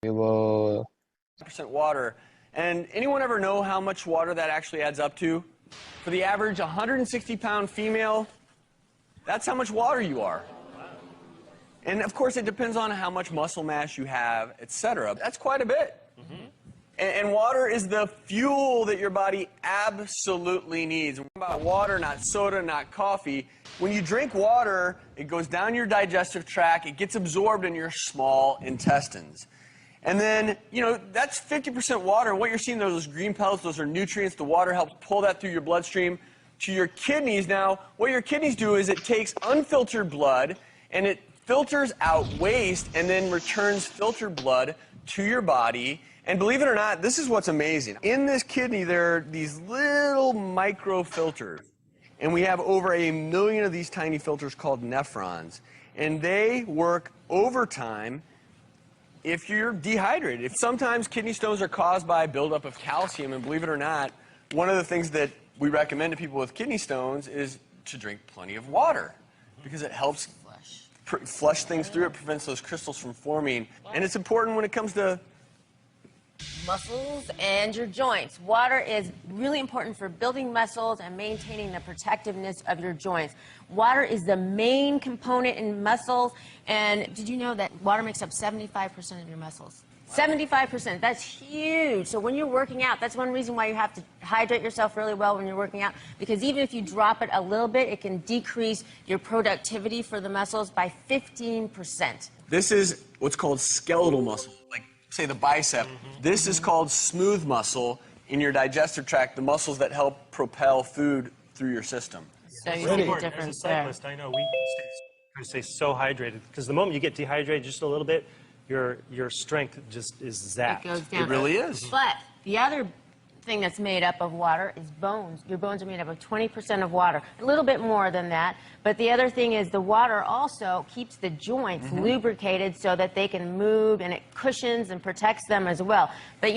We will... percent water. And anyone ever know how much water that actually adds up to? For the average 160-pound female, that's how much water you are. And of course, it depends on how much muscle mass you have, etc. That's quite a bit. And water is the fuel that your body absolutely needs. We're about water, not soda, not coffee. When you drink water, it goes down your digestive tract, it gets absorbed in your small intestines. And then, that's 50% water. And what you're seeing, those green pellets, those are nutrients. The water helps pull that through your bloodstream to your kidneys. Now, what your kidneys do is it takes unfiltered blood and it filters out waste and then returns filtered blood to your body. And believe it or not, this is what's amazing. In this kidney, there are these little micro filters. And we have over 1 million of these tiny filters called nephrons. And they work overtime if you're dehydrated. If sometimes kidney stones are caused by buildup of calcium, and believe it or not, one of the things that we recommend to people with kidney stones is to drink plenty of water because it helps flush things through. It prevents those crystals from forming. And it's important when it comes to muscles and your joints. Water is really important for building muscles and maintaining the protectiveness of your joints. Water is the main component in muscles, and did you know that water makes up 75% of your muscles? 75%, that's huge. So when you're working out, that's one reason why you have to hydrate yourself really well when you're working out, because even if you drop it a little bit, it can decrease your productivity for the muscles by 15%. This is what's called skeletal muscle, like say the bicep. This is called smooth muscle in your digestive tract, the muscles that help propel food through your system. So you see the difference there. As a cyclist, I know we stay so hydrated, because the moment you get dehydrated just a little bit, your strength just is zapped. It goes down. It really is. But the other thing that's made up of water is bones. Your bones are made up of 20% of water, a little bit more than that. But the other thing is the water also keeps the joints lubricated so that they can move, and it cushions and protects them as well. But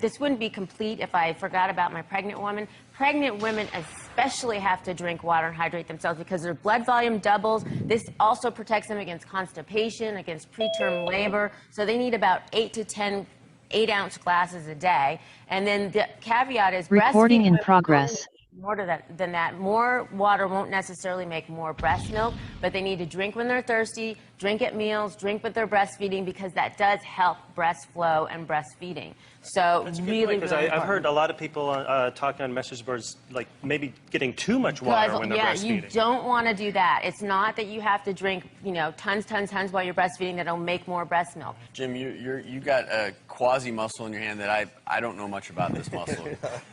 this wouldn't be complete if I forgot about my pregnant woman. Pregnant women especially have to drink water and hydrate themselves because their blood volume doubles. This also protects them against constipation, against preterm labor. So they need about 8 to 10 8-ounce glasses a day. And then the caveat is recording in progress. More than that. More water won't necessarily make more breast milk, but they need to drink when they're thirsty, drink at meals, drink with their breastfeeding, because that does help breast flow and breastfeeding. So that's really, because I've heard a lot of people talking on message boards, like maybe getting too much water when they're breastfeeding. You don't want to do that. It's not that you have to drink, tons while you're breastfeeding that'll make more breast milk. Jim, you got a quasi muscle in your hand that I don't know much about this muscle.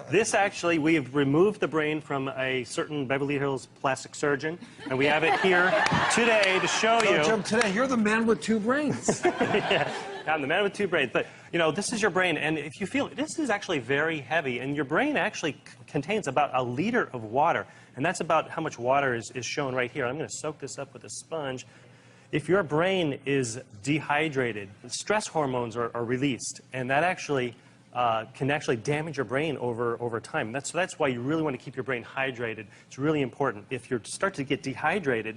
This actually, we've removed the brain from a certain Beverly Hills plastic surgeon, and we have it here today to show you. Jim, today you're the man with 2 brains. Yeah, I'm the man with 2 brains. But this is your brain, and if you feel this is actually very heavy, and your brain actually contains about 1 liter of water, and that's about how much water is shown right here. I'm going to soak this up with a sponge. If your brain is dehydrated, stress hormones are released, and that actually can actually damage your brain over time. That's why you really want to keep your brain hydrated. It's really important. If you start to get dehydrated,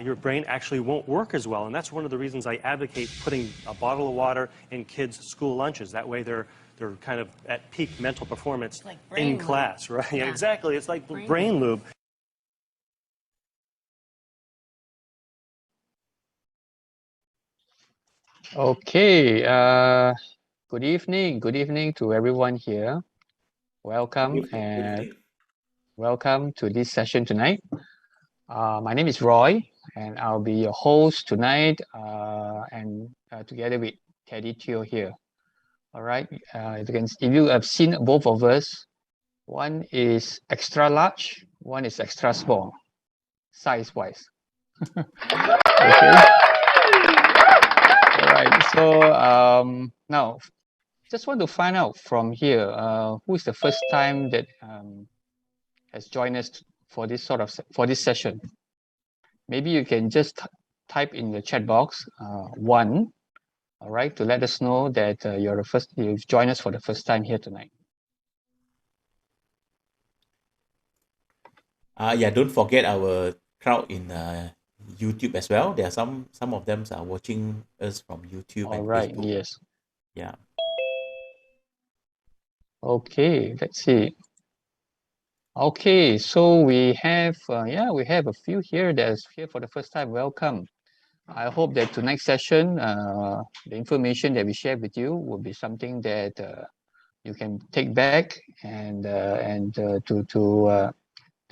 your brain actually won't work as well, and that's one of the reasons I advocate putting a bottle of water in kids' school lunches. That way they're kind of at peak mental performance in class, right? Yeah. Exactly. It's like brain lube. Okay, good evening to everyone here. Welcome and welcome to this session tonight. My name is Roy, and I'll be your host tonight, and together with Teddy Teo here. All right, if you have seen both of us, one is extra large, one is extra small, size-wise. Okay. All right, so now, just want to find out from here, who is the first time that has joined us for this session. Maybe you can just type in the chat box 1, all right, to let us know that you've joined us for the first time here tonight. Yeah, don't forget our crowd in YouTube as well. There are some of them are watching us from YouTube. All right, yes. Yeah. Okay, let's see. Okay, so we have we have a few here that's here for the first time. Welcome. I hope that tonight's session, the information that we share with you will be something that you can take back and to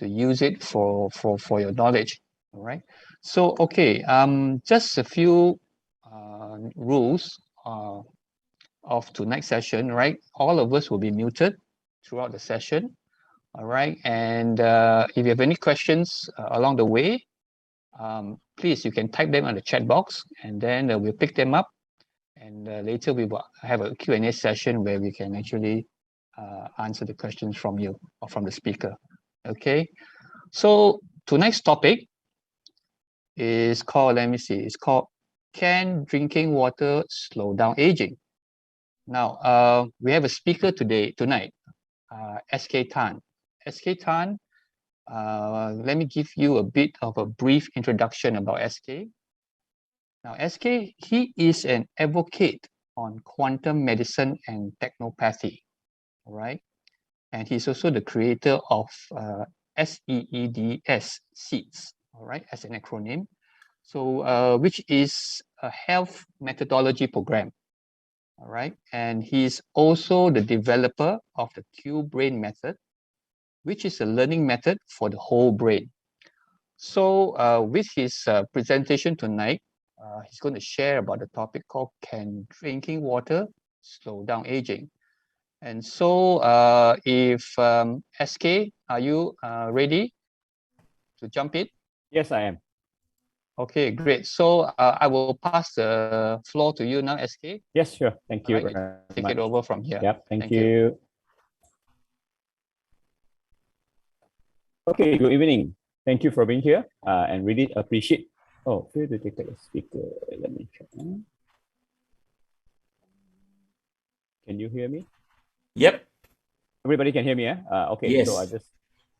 use it for your knowledge. All right. So okay, just a few rules of tonight's session. Right, all of us will be muted throughout the session. All right, and if you have any questions along the way, please you can type them on the chat box, and then we'll pick them up. And later we will have a Q&A session where we can actually answer the questions from you or from the speaker. Okay, so tonight's topic is called, let me see, it's called Can Drinking Water Slow Down Aging? Now, we have a speaker tonight, SK Tan. SK Tan, let me give you a bit of a brief introduction about SK. Now, SK, he is an advocate on quantum medicine and technopathy, all right? And he's also the creator of SEEDS, SEEDS, all right, as an acronym. So, which is a health methodology program, all right? And he's also the developer of the Q-Brain method, which is a learning method for the whole brain. So, with his presentation tonight, he's going to share about the topic called Can Drinking Water Slow Down Aging? And so, if SK, are you ready to jump in? Yes, I am. Okay, great. So I will pass the floor to you now, SK. Yes, sure. Thank you Right, very take much. it over from here. Yep, thank you. Okay, good evening. Thank you for being here and really appreciate. Oh, feel to take a speaker. Let me check. Can you hear me? Yep. Everybody can hear me, eh? Okay, Yes. so I just...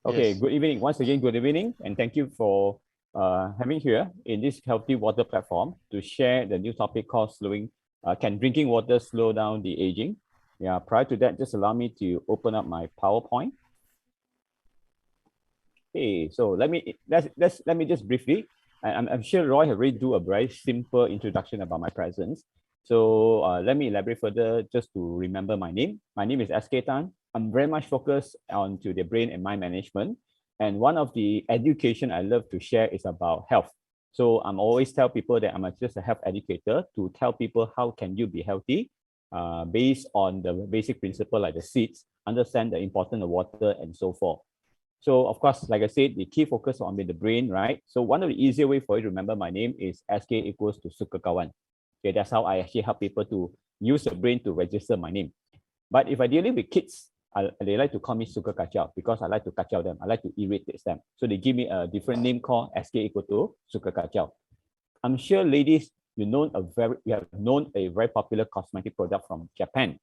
Okay, Yes. good evening. Once again, good evening. And thank you for having here in this Healthy Water platform to share the new topic called Can Drinking Water Slow Down the Aging? Yeah, prior to that, just allow me to open up my PowerPoint. Okay, so let me just briefly. I'm sure Roy has already do a very simple introduction about my presence. So let me elaborate further just to remember my name. My name is SK Tan. I'm very much focused onto the brain and mind management. And one of the education I love to share is about health. So I'm always tell people that I'm just a health educator to tell people how can you be healthy based on the basic principle like the seeds, understand the importance of water and so forth. So of course, like I said, the key focus on the brain, right? So one of the easier way for you to remember my name is SK equals to Suka Kawan. Okay, that's how I actually help people to use the brain to register my name. But if I dealing with kids, they like to call me Suka Kacau because I like to kacau them. I like to irritate them. So they give me a different name called SK equal to Suka Kacau. I'm sure ladies, you have known a very popular cosmetic product from Japan,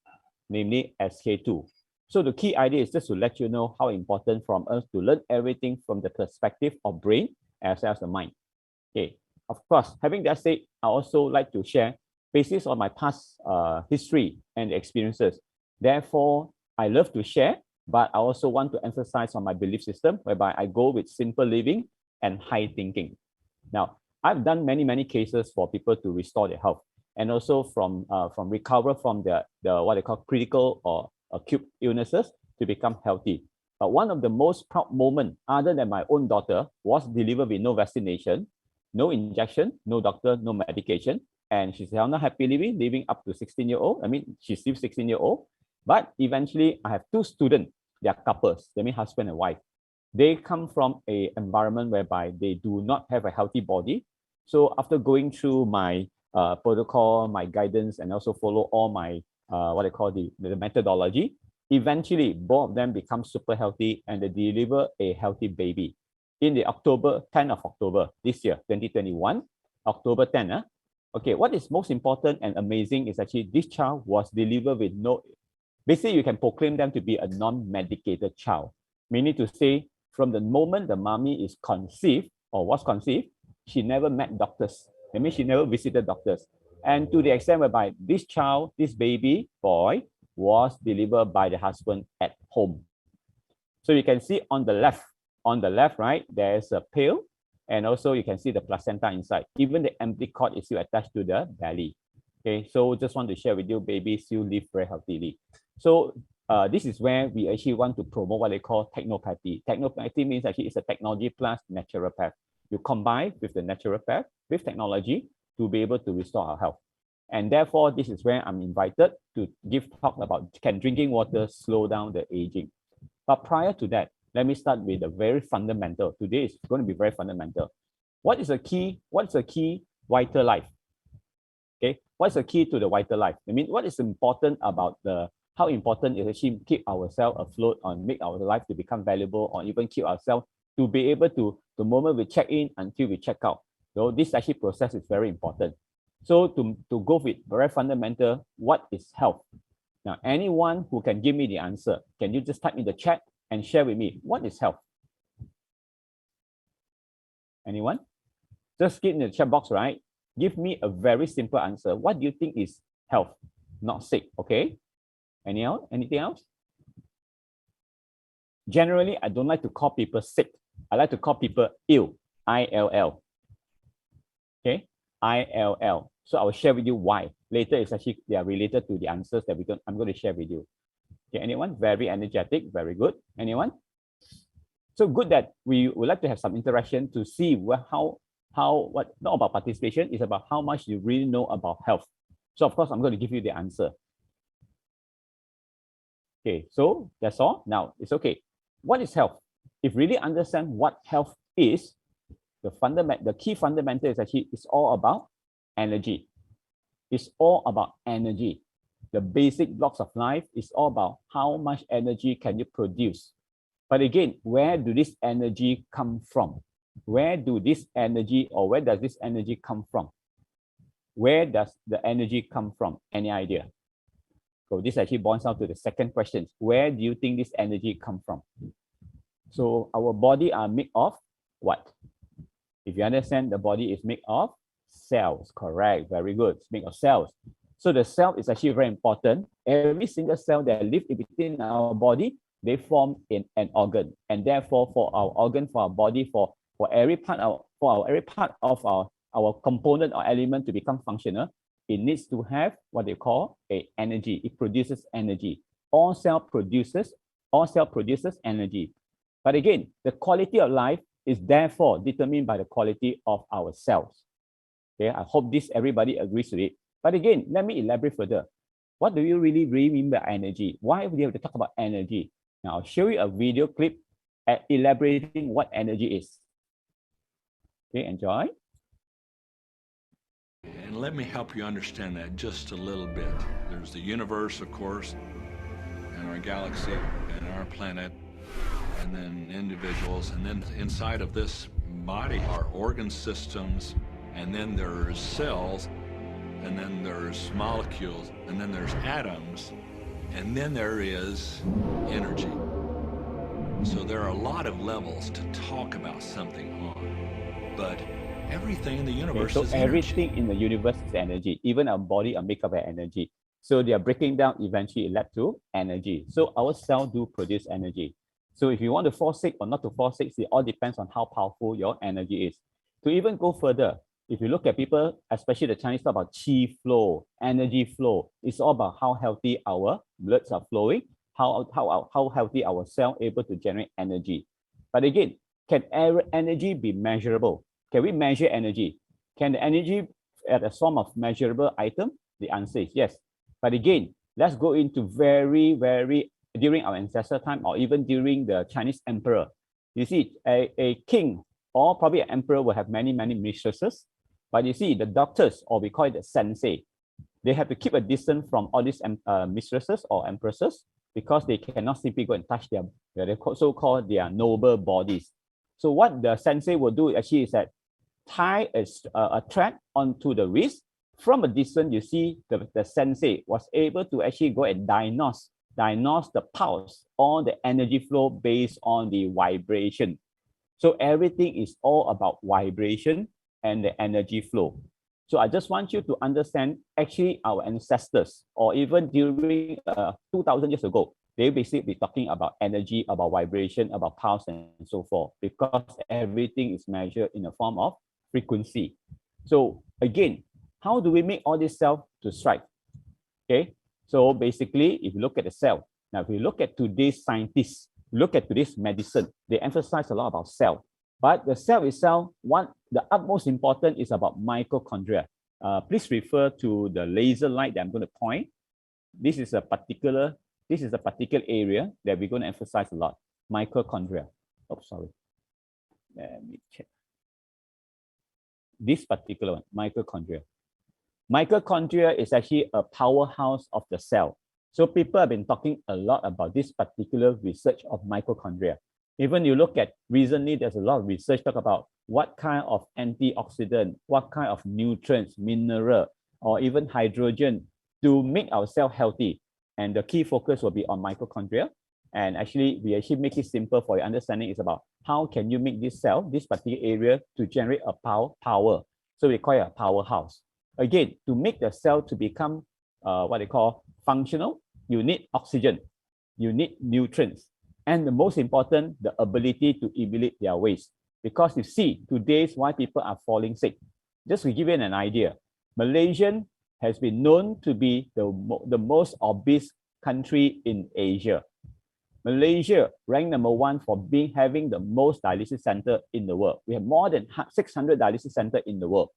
namely SK2. So the key idea is just to let you know how important from us to learn everything from the perspective of brain as well as the mind. Okay, of course, having that said, I also like to share basis on my past history and experiences. Therefore, I love to share, but I also want to emphasize on my belief system, whereby I go with simple living and high thinking. Now, I've done many cases for people to restore their health, and also from recover from the what they call critical or acute illnesses to become healthy. But one of the most proud moments, other than my own daughter, was delivered with no vaccination, no injection, no doctor, no medication, and she's now happily living up to 16-year-old. I mean, she's still 16-year-old. But eventually, I have two students. They are couples. They mean husband and wife. They come from an environment whereby they do not have a healthy body. So after going through my protocol, my guidance, and also follow all my what I call the methodology, eventually both of them become super healthy and they deliver a healthy baby. In the 10th of October this year, 2021, October 10. Okay, what is most important and amazing is actually this child was delivered with no, basically you can proclaim them to be a non-medicated child, meaning to say from the moment the mommy is conceived or was conceived, she never met doctors. That means she never visited doctors. And to the extent whereby this child, this baby boy, was delivered by the husband at home. So you can see on the left, right, there's a pill, and also you can see the placenta inside. Even the empty cord is still attached to the belly. Okay, so just want to share with you, babies still live very healthily. So this is where we actually want to promote what they call technopathy. Technopathy means actually it's a technology plus naturopath. You combine with the naturopath with technology to be able to restore our health. And therefore, this is where I'm invited to give talk about can drinking water slow down the aging. But prior to that, let me start with the very fundamental. Today is going to be very fundamental. What is the key? What's the key vital life? Okay, what's the key to the vital life? I mean, what is important about how important is actually keep ourselves afloat or make our life to become valuable, or even keep ourselves to be able to the moment we check in until we check out. So this actually process is very important. So to go with very fundamental, what is health? Now, anyone who can give me the answer, can you just type in the chat and share with me, what is health? Anyone? Just get in the chat box, right? Give me a very simple answer. What do you think is health? Not sick, okay? Anything else? Generally, I don't like to call people sick. I like to call people ill, I-L-L. Okay, I-L-L. So I will share with you why. Later, it's actually they are related to the answers that I'm going to share with you. Okay, anyone? Very energetic, very good. Anyone? So good that we would like to have some interaction to see what not about participation, it's about how much you really know about health. So of course, I'm going to give you the answer. Okay, so that's all. Now it's okay. What is health? If really understand what health is, the key fundamental is actually it's all about energy. It's all about energy. The basic blocks of life is all about how much energy can you produce. But again, where do this energy come from? Where does this energy come from? Where does the energy come from? Any idea? So this actually boils down to the second question. Where do you think this energy come from? So our body are made of what? If you understand, the body is made of cells. Correct. Very good. It's made of cells. So the cell is actually very important. Every single cell that lives within our body, they form in an organ. And therefore, for our organ, for our body, for every part of our component or element to become functional, it needs to have what they call a energy. It produces energy. All cell produces energy. But again, the quality of life is therefore determined by the quality of our cells. Okay, I hope everybody agrees with it. But again, let me elaborate further. What do you really mean by energy? Why do we have to talk about energy? Now, I'll show you a video clip at elaborating what energy is. Okay, enjoy. And let me help you understand that just a little bit. There's the universe, of course, and our galaxy, and our planet, and then individuals, and then inside of this body are organ systems, and then there's cells, and then there's molecules, and then there's atoms, and then there is energy. So there are a lot of levels to talk about something on, but everything in the universe is energy. Everything in the universe is energy. Even our body are made up of energy. So they are breaking down, eventually it led to energy. So our cells do produce energy. So if you want to fall sick or not to fall sick, it all depends on how powerful your energy is. To even go further, if you look at people, especially the Chinese talk about qi flow, energy flow, it's all about how healthy our bloods are flowing, how healthy our cell able to generate energy. But again, can energy be measurable? Can we measure energy? Can the energy at a form of measurable item? The answer is yes. But again, let's go into very during our ancestor time, or even during the Chinese emperor. You see, a king or probably an emperor will have many mistresses. But you see, the doctors, or we call it the sensei, they have to keep a distance from all these mistresses or empresses, because they cannot simply go and touch their so-called their noble bodies. So what the sensei will do actually is that tie a thread onto the wrist. From a distance, you see the sensei was able to actually go and diagnose the pulse or the energy flow based on the vibration. So everything is all about vibration and the energy flow. So I just want you to understand, actually our ancestors, or even during 2000 years ago, they basically be talking about energy, about vibration, about pulse, and so forth, because everything is measured in a form of frequency. So again, how do we make all this cell to strike? Okay, so basically, if you look at the cell, now if you look at today's scientists, look at today's medicine, they emphasize a lot about cell. But the cell itself, the utmost important is about mitochondria. Please refer to the laser light that I'm going to point. This is a particular area that we're going to emphasize a lot. Mitochondria. Oh, sorry. Let me check. This particular one, mitochondria. Mitochondria is actually a powerhouse of the cell. So people have been talking a lot about this particular research of mitochondria. Even you look at recently, there's a lot of research talk about what kind of antioxidant, what kind of nutrients, mineral, or even hydrogen to make our cell healthy. And the key focus will be on mitochondria. And actually, we actually make it simple for your understanding. It's about how can you make this cell, this particular area, to generate a power. So we call it a powerhouse. Again, to make the cell to become what they call functional, you need oxygen, you need nutrients, and the most important, the ability to eliminate their waste. Because you see, today's why people are falling sick. Just to give you an idea, Malaysia has been known to be the most obese country in Asia. Malaysia ranked #1 for having the most dialysis center in the world. We have more than 600 dialysis centers in the world.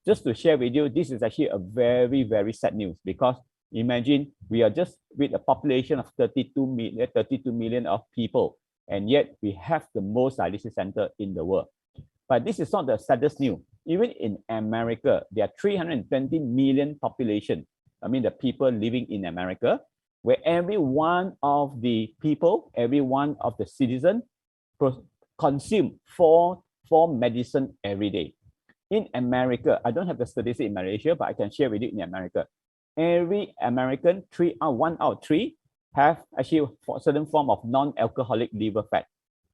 Just to share with you, this is actually a very, very sad news, because imagine we are just with a population of 32 million of people, and yet we have the most dialysis center in the world. But this is not the saddest news. Even in America, there are 320 million population. I mean, the people living in America, where every one of the people, every one of the citizens consume four medicine every day. In America, I don't have the statistic in Malaysia, but I can share with you in America. Every American, 1 out of 3 have actually a certain form of non-alcoholic liver fat.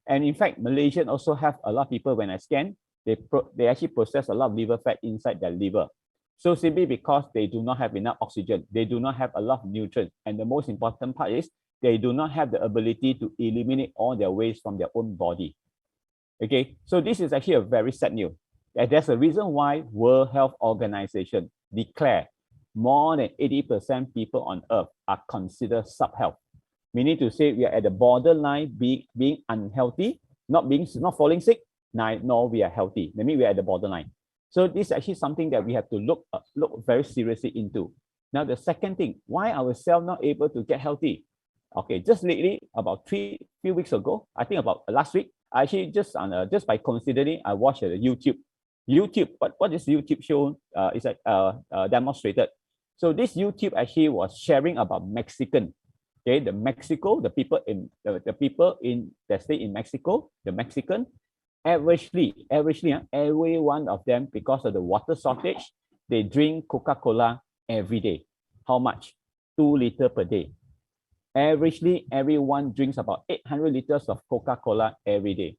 And in fact, Malaysians also have a lot of people, when I scan, they actually process a lot of liver fat inside their liver. So simply because they do not have enough oxygen, they do not have a lot of nutrients. And the most important part is they do not have the ability to eliminate all their waste from their own body. Okay, so this is actually a very sad news. And there's a reason why World Health Organization declare more than 80% people on earth are considered sub-health. Meaning to say we are at the borderline being unhealthy, not falling sick, nor we are healthy. That means we are at the borderline. So this is actually something that we have to look very seriously into. Now, the second thing, why our cell not able to get healthy? Okay, just lately, about few weeks ago, I think about last week, I actually just by considering, I watched YouTube. What this YouTube show is demonstrated. So this YouTube actually was sharing about Mexican. Okay, the people in that stay in Mexico, the Mexican, averagely, every one of them, because of the water shortage, they drink Coca-Cola every day. How much? 2 liters per day. Averagely, everyone drinks about 800 liters of Coca-Cola every day.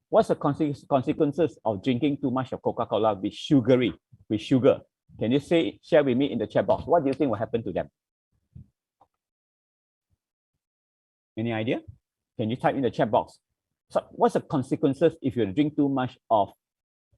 What's the consequences of drinking too much of Coca-Cola with sugar? Can you share with me in the chat box? What do you think will happen to them? Any idea? Can you type in the chat box? So what's the consequences if you drink too much of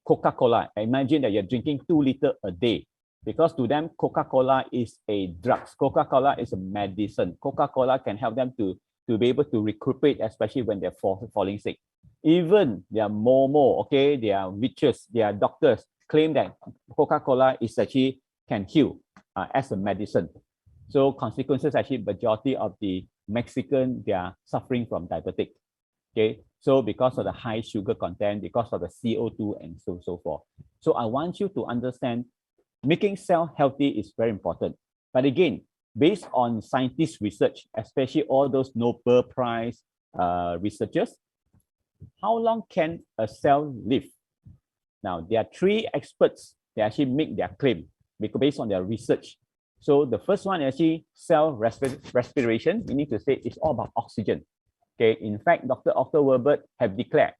Coca-Cola? Imagine that you're drinking 2 liters a day, because to them, Coca-Cola is a drug. Coca-Cola is a medicine. Coca-Cola can help them to be able to recuperate, especially when they're falling sick. Even their momo, okay, their witches, their doctors claim that Coca-Cola is actually can heal as a medicine. So consequences, actually, majority of the Mexican, they are suffering from diabetic. Okay, so because of the high sugar content, because of the CO2 and so forth. So I want you to understand, making cell healthy is very important. But again, based on scientist research, especially all those Nobel Prize researchers, how long can a cell live? Now, there are 3 experts that actually make their claim based on their research. So the first one is actually cell respiration. We need to say it's all about oxygen. Okay, in fact, Dr. Otto Werbert have declared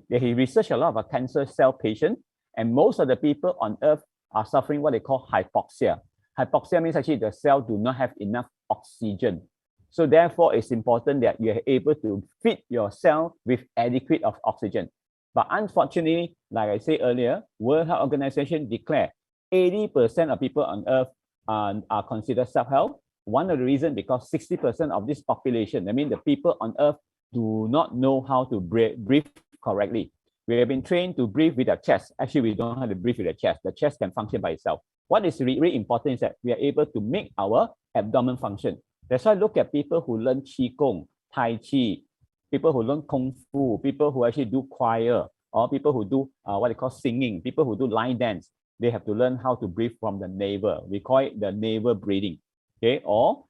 that he researched a lot of cancer cell patients, and most of the people on earth are suffering what they call hypoxia. Hypoxia means actually the cell do not have enough oxygen. So therefore, it's important that you are able to feed your cell with adequate of oxygen. But unfortunately, like I said earlier, World Health Organization declared 80% of people on Earth are considered self-health. One of the reasons because 60% of this population, I mean the people on Earth, do not know how to breathe correctly. We have been trained to breathe with our chest. Actually, we don't know how to breathe with the chest. The chest can function by itself. What is really important is that we are able to make our abdomen function. That's why I look at people who learn Qigong, Tai Chi, people who learn Kung Fu, people who actually do choir, or people who do what they call singing, people who do line dance. They have to learn how to breathe from the navel. We call it the navel breathing. Okay, or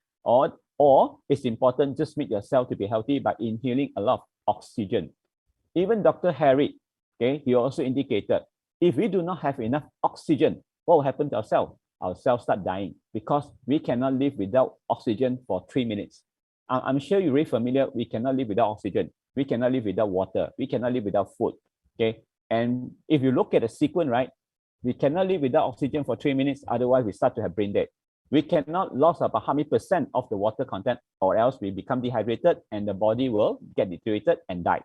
it's important just make yourself to be healthy by inhaling a lot of oxygen. Even Dr. Harry, okay, he also indicated if we do not have enough oxygen, what will happen to our cell? Our cells start dying because we cannot live without oxygen for 3 minutes. I'm sure you're very familiar. We cannot live without oxygen. We cannot live without water. We cannot live without food. Okay, and if you look at the sequence, right, we cannot live without oxygen for 3 minutes. Otherwise, we start to have brain dead. We cannot lose about 100% of the water content, or else we become dehydrated and the body will get deteriorated and die.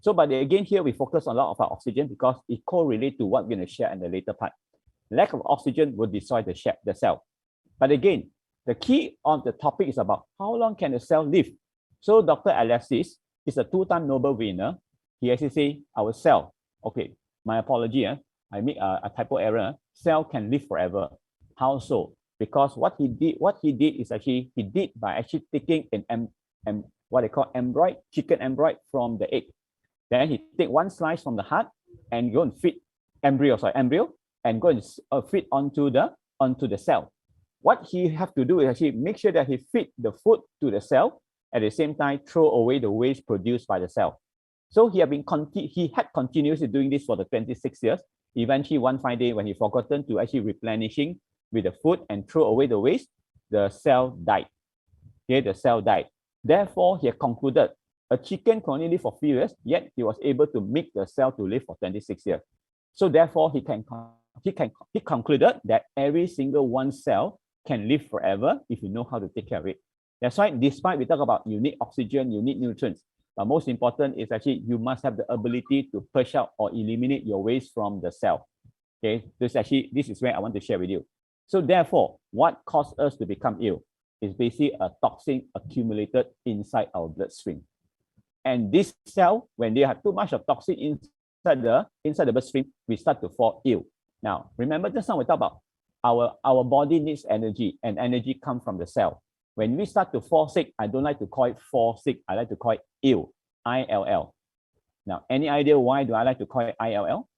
So, but again, here we focus on a lot of our oxygen because it correlates to what we're going to share in the later part. Lack of oxygen will destroy the cell. But again, the key of the topic is about how long can the cell live. So Dr. Alexis is a 2-time Nobel winner. He actually say our cell, okay, my apology, I make a typo error. Cell can live forever. How so? Because what he did is actually, he did by actually taking what they call embryo, chicken embryo from the egg. Then he take one slice from the heart and go and feed embryo, and go and feed onto the cell. What he have to do is actually make sure that he feed the food to the cell, at the same time throw away the waste produced by the cell. So he had continuously doing this for the 26 years. Eventually, one fine day when he forgotten to actually replenishing with the food and throw away the waste, the cell died. Okay, the cell died. Therefore, he had concluded a chicken can only live for few years, yet he was able to make the cell to live for 26 years. So therefore, he concluded that every single one cell can live forever if you know how to take care of it. That's why, despite we talk about you need oxygen, you need nutrients, but most important is actually you must have the ability to push out or eliminate your waste from the cell. Okay, this is where I want to share with you. So therefore, what caused us to become ill is basically a toxin accumulated inside our bloodstream. And this cell, when they have too much of toxin inside the bloodstream, we start to fall ill. Now, remember just now we talked about our body needs energy, and energy comes from the cell. When we start to fall sick, I don't like to call it fall sick. I like to call it ill, I-L-L. Now, any idea why do I like to call it I-L-L?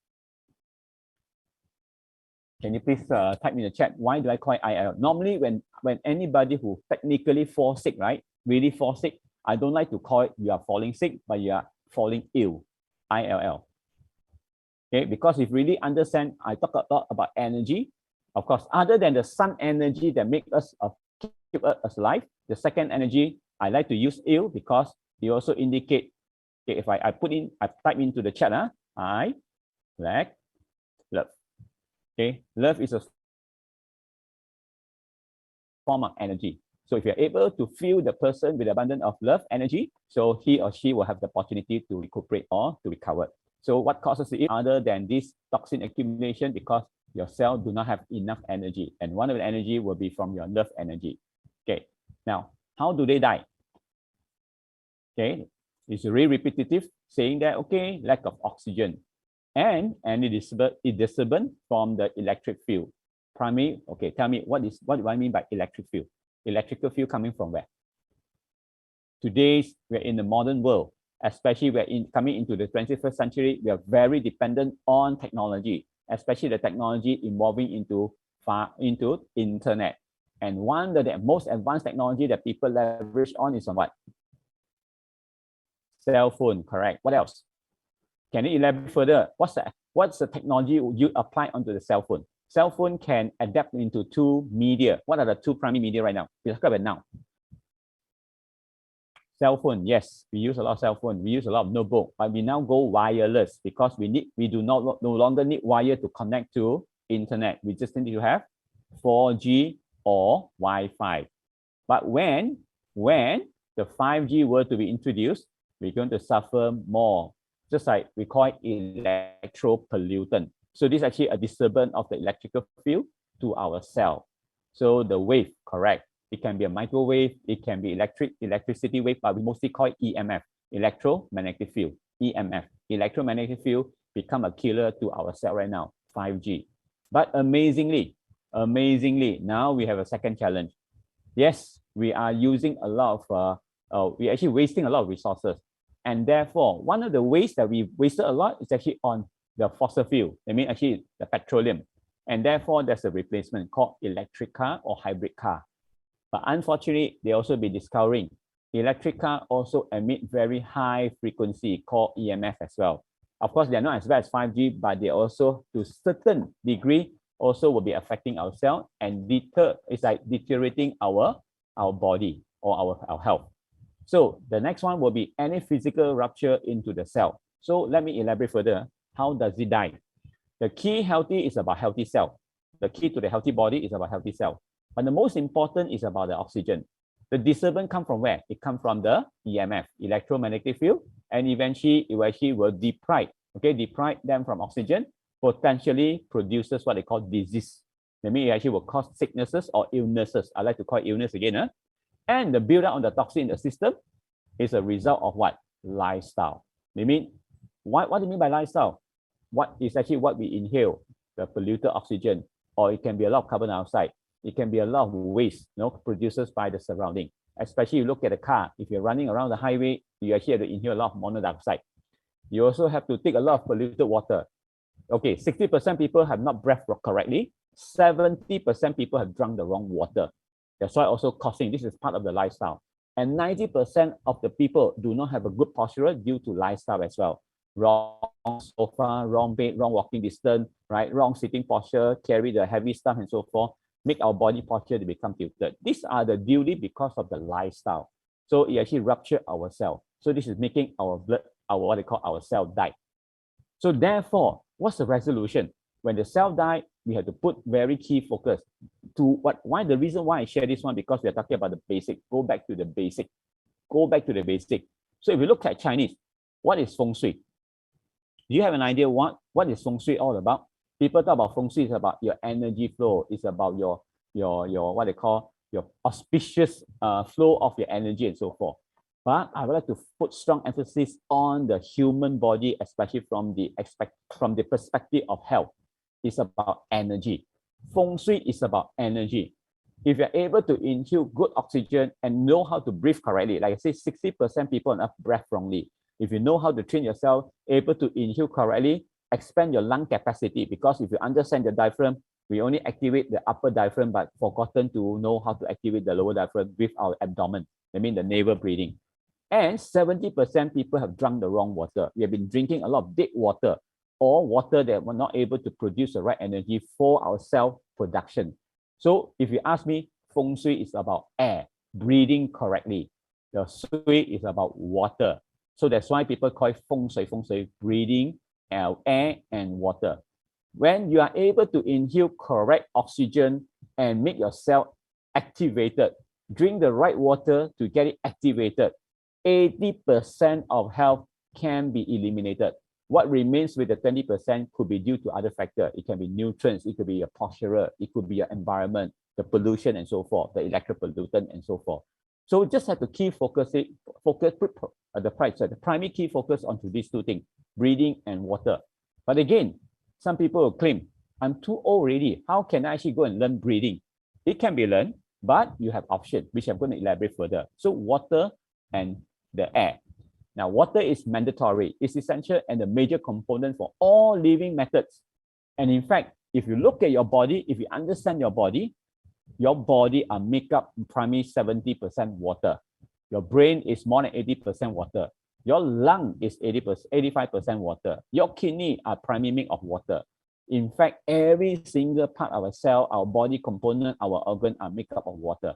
Can you please type in the chat, why do I call it IL? Normally, when anybody who technically falls sick, right, really falls sick, I don't like to call it you are falling sick, but you are falling ill, ILL. Okay, because if you really understand, I talk a lot about energy. Of course, other than the sun energy that makes us keep us alive, the second energy, I like to use ill because it also indicate, okay, if I type into the chat, I like love. Okay, love is a form of energy. So if you're able to feel the person with abundance of love energy, so he or she will have the opportunity to recuperate or to recover. So what causes it other than this toxin accumulation? Because your cell do not have enough energy, and one of the energy will be from your love energy. Okay, now how do they die? Okay, it's really repetitive, saying that okay, lack of oxygen. And it is disturbance from the electric field. Primary, okay, tell me what do I mean by electric field? Electrical field coming from where? Today, we're in the modern world, especially coming into the 21st century, we are very dependent on technology, especially the technology evolving into internet. And one of the most advanced technology that people leverage on is on what? Cell phone, correct. What else? Can you elaborate further? What's the technology you apply onto the cell phone? Cell phone can adapt into 2 media. What are the 2 primary media right now? We talk about now. Cell phone, yes, we use a lot of cell phone. We use a lot of notebook, but we now go wireless because we no longer need wire to connect to internet. We just need to have 4G or Wi-Fi. But when the 5G were to be introduced, we're going to suffer more, just like we call it electropollutant. So this is actually a disturbance of the electrical field to our cell. So the wave, correct. It can be a microwave, it can be electricity wave, but we mostly call it EMF, electromagnetic field, EMF. Electromagnetic field become a killer to our cell right now, 5G. But amazingly, now we have a second challenge. Yes, we are using a lot of, we're actually wasting a lot of resources. And therefore, one of the ways that we wasted a lot is actually on the fossil fuel. I mean, actually the petroleum. And therefore, there's a replacement called electric car or hybrid car. But unfortunately, they also be discovering electric car also emit very high frequency called EMF as well. Of course, they're not as bad as 5G, but they also, to certain degree, also will be affecting our cell and it's like deteriorating our body or our health. So the next one will be any physical rupture into the cell. So let me elaborate further. How does it die? The key healthy is about healthy cell. The key to the healthy body is about healthy cell. But the most important is about the oxygen. The disturbance comes from where? It comes from the EMF, electromagnetic field, and eventually it will deprive them from oxygen, potentially produces what they call disease. That means it actually will cause sicknesses or illnesses. I like to call it illness again. And the buildup on the toxin in the system is a result of what? Lifestyle. They mean, what do you mean by lifestyle? What is actually what we inhale, the polluted oxygen, or it can be a lot of carbon dioxide. It can be a lot of waste, produced by the surrounding. Especially you look at a car, if you're running around the highway, you actually have to inhale a lot of monoxide dioxide. You also have to take a lot of polluted water. Okay, 60% people have not breathed correctly. 70% people have drunk the wrong water. That's why also causing, this is part of the lifestyle. And 90% of the people do not have a good posture due to lifestyle as well. Wrong sofa, wrong bed, wrong walking distance, right? Wrong sitting posture, carry the heavy stuff and so forth, make our body posture to become tilted. These are the duty because of the lifestyle. So it actually rupture our cell. So this is making our blood, what they call our cell die. So therefore, what's the resolution? When the cell die, we have to put very key focus to why the reason why I share this one, because we are talking about the basic. Go back to the basic. Go back to the basic. So if you look at Chinese, what is Feng Shui? Do you have an idea what is Feng Shui all about? People talk about Feng Shui is about your energy flow. It's about your what they call your auspicious flow of your energy and so forth. But I would like to put strong emphasis on the human body, especially from the perspective of health. It's about energy. Feng Shui is about energy. If you're able to inhale good oxygen and know how to breathe correctly, like I say, 60% people have breath wrongly. If you know how to train yourself, able to inhale correctly, expand your lung capacity, because if you understand the diaphragm, we only activate the upper diaphragm, but forgotten to know how to activate the lower diaphragm with our abdomen. I mean the navel breathing. And 70% people have drunk the wrong water. We have been drinking a lot of dead water or water that were not able to produce the right energy for our cell production. So if you ask me, Feng Shui is about air, breathing correctly. The Shui is about water. So that's why people call it Feng Shui, breathing, air and water. When you are able to inhale correct oxygen and make your cell activated, drink the right water to get it activated, 80% of health can be eliminated. What remains with the 20% could be due to other factors. It can be nutrients, it could be your posture, it could be your environment, the pollution and so forth, the electropollutant and so forth. So just have to keep the primary key focus onto these two things, breathing and water. But again, some people will claim, I'm too old already. How can I actually go and learn breathing? It can be learned, but you have options, which I'm going to elaborate further. So water and the air. Now, water is mandatory, it's essential and a major component for all living methods. And in fact, if you look at your body, if you understand your body are make up primarily 70% water. Your brain is more than 80% water. Your lung is 85% water. Your kidney are primarily made of water. In fact, every single part of our cell, our body component, our organ are made up of water.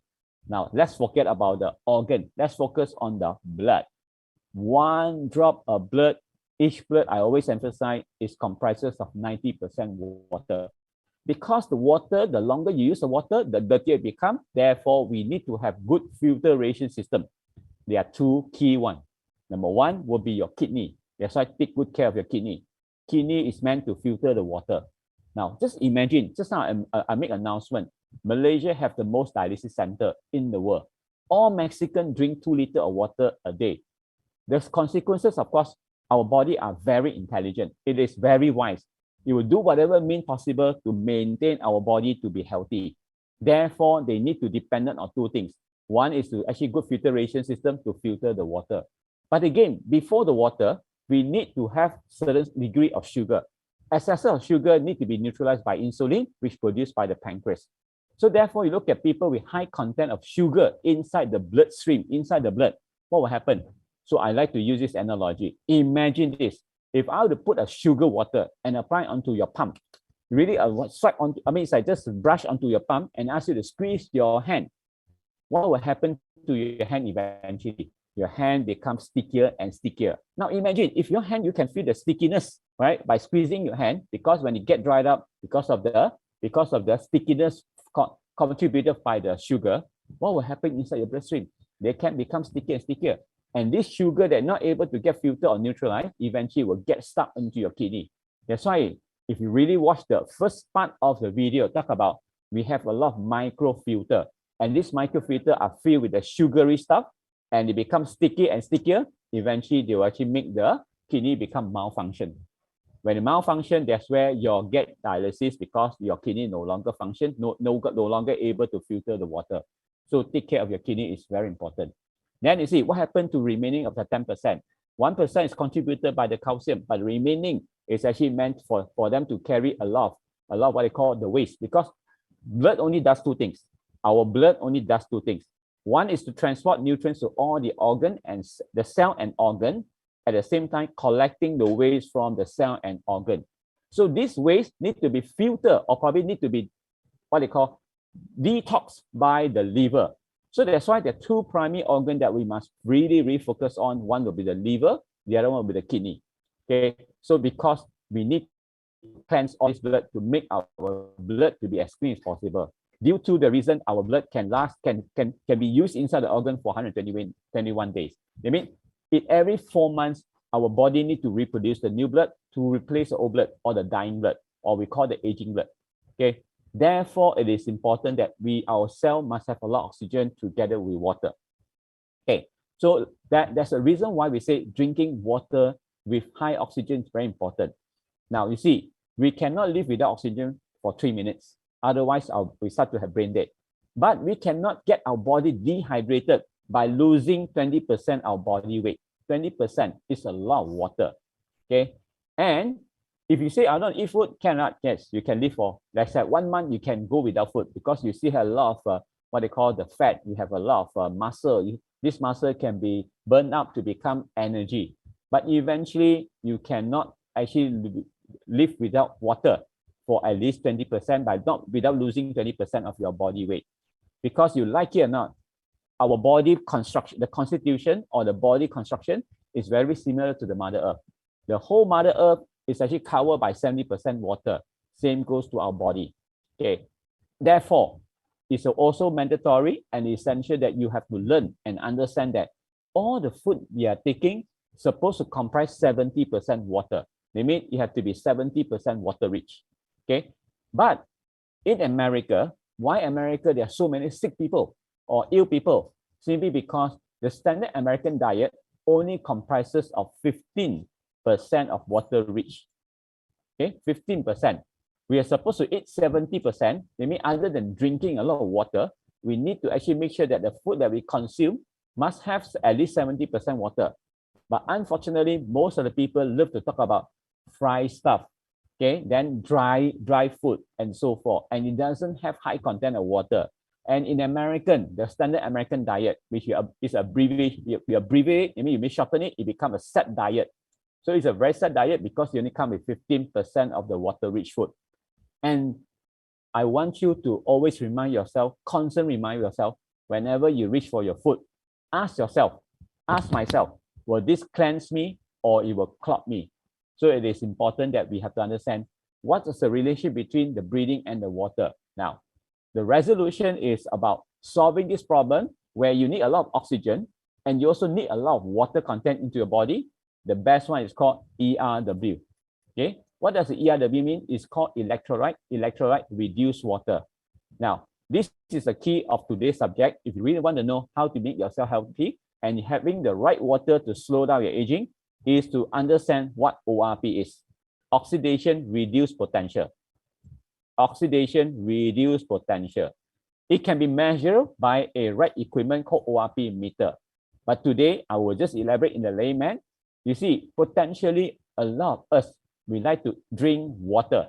Now, let's forget about the organ. Let's focus on the blood. One drop of blood, each blood, I always emphasize, is comprises of 90% water. because the water, the longer you use the water, the dirtier it becomes. Therefore, we need to have good filtration system. There are two key ones. Number one will be your kidney. That's why take good care of your kidney. Kidney is meant to filter the water. Now, just imagine, just now I make an announcement. Malaysia have the most dialysis center in the world. All Mexicans drink 2 liters of water a day. There's consequences, of course. Our body are very intelligent. It is very wise. It will do whatever means possible to maintain our body to be healthy. Therefore, they need to depend on 2 things. One is to actually good filtration system to filter the water. But again, before the water, we need to have certain degree of sugar. Excess of sugar need to be neutralized by insulin, which produced by the pancreas. So therefore, you look at people with high content of sugar inside the bloodstream, inside the blood, what will happen? So I like to use this analogy. Imagine this. If I were to put a sugar water and apply onto your palm, really swipe on, it's like just brush onto your palm and ask you to squeeze your hand. What will happen to your hand eventually? Your hand becomes stickier and stickier. Now imagine if your hand, you can feel the stickiness, right? By squeezing your hand, because when it get dried up, because of the stickiness contributed by the sugar, what will happen inside your bloodstream? They can become stickier and stickier. And this sugar that not able to get filtered or neutralized, eventually will get stuck into your kidney. That's why if you really watch the first part of the video, talk about we have a lot of microfilter. And these microfilter are filled with the sugary stuff, and it becomes sticky and stickier. Eventually, they will actually make the kidney become malfunction. When it malfunction, that's where you'll get dialysis because your kidney no longer function, no longer able to filter the water. So take care of your kidney is very important. Then you see what happened to remaining of the 10%. 1% is contributed by the calcium, but the remaining is actually meant for them to carry a lot of what they call the waste, because blood only does 2 things. Our blood only does 2 things. One is to transport nutrients to all the organ and the cell and organ, at the same time collecting the waste from the cell and organ. So this waste need to be filtered, or probably need to be what they call detoxed by the liver. So that's why there are 2 primary organs that we must really focus on. One will be the liver, the other one will be the kidney. Okay, so because we need to cleanse all this blood to make our blood to be as clean as possible. Due to the reason our blood can be used inside the organ for 121 days. I mean, every 4 months, our body needs to reproduce the new blood to replace the old blood or the dying blood, or we call the aging blood. Okay. Therefore, it is important that our cell must have a lot of oxygen together with water. Okay. So that's the reason why we say drinking water with high oxygen is very important. Now, you see, we cannot live without oxygen for 3 minutes. Otherwise, we start to have brain dead. But we cannot get our body dehydrated by losing 20% our body weight. 20% is a lot of water. Okay. And if you say, I don't eat food, cannot, yes, you can live for, let's say 1 month, you can go without food because you still have a lot of what they call the fat. You have a lot of muscle. This muscle can be burned up to become energy. But eventually, you cannot actually live without water for at least 20% without losing 20% of your body weight. Because you like it or not, our body construction, the constitution or the body construction is very similar to the Mother Earth. The whole Mother Earth is actually covered by 70% water. Same goes to our body. Okay. Therefore, it's also mandatory and essential that you have to learn and understand that all the food we are taking is supposed to comprise 70% water. They mean you have to be 70% water rich. Okay. But in America, why America there are so many sick people or ill people? Simply because the standard American diet only comprises of 15% of water rich. Okay, 15%. We are supposed to eat 70%. They mean other than drinking a lot of water, we need to actually make sure that the food that we consume must have at least 70% water. But unfortunately, most of the people love to talk about fried stuff, okay, then dry food and so forth, and it doesn't have high content of water. And in the standard American diet, which is abbreviated, we abbreviate, I mean, you may shorten it, it becomes a set diet. So it's a very sad diet because you only come with 15% of the water-rich food. And I want you to always remind yourself, constantly remind yourself, whenever you reach for your food, ask myself, will this cleanse me or it will clog me? So it is important that we have to understand what is the relationship between the breathing and the water? Now, the resolution is about solving this problem where you need a lot of oxygen and you also need a lot of water content into your body. The best one is called ERW. Okay, what does the ERW mean? It's called electrolyte reduced water. Now, this is the key of today's subject. If you really want to know how to make yourself healthy and having the right water to slow down your aging, is to understand what ORP is. Oxidation reduced potential. Oxidation reduced potential. It can be measured by a right equipment called ORP meter. But today, I will just elaborate in the layman. You see, potentially, a lot of us, we like to drink water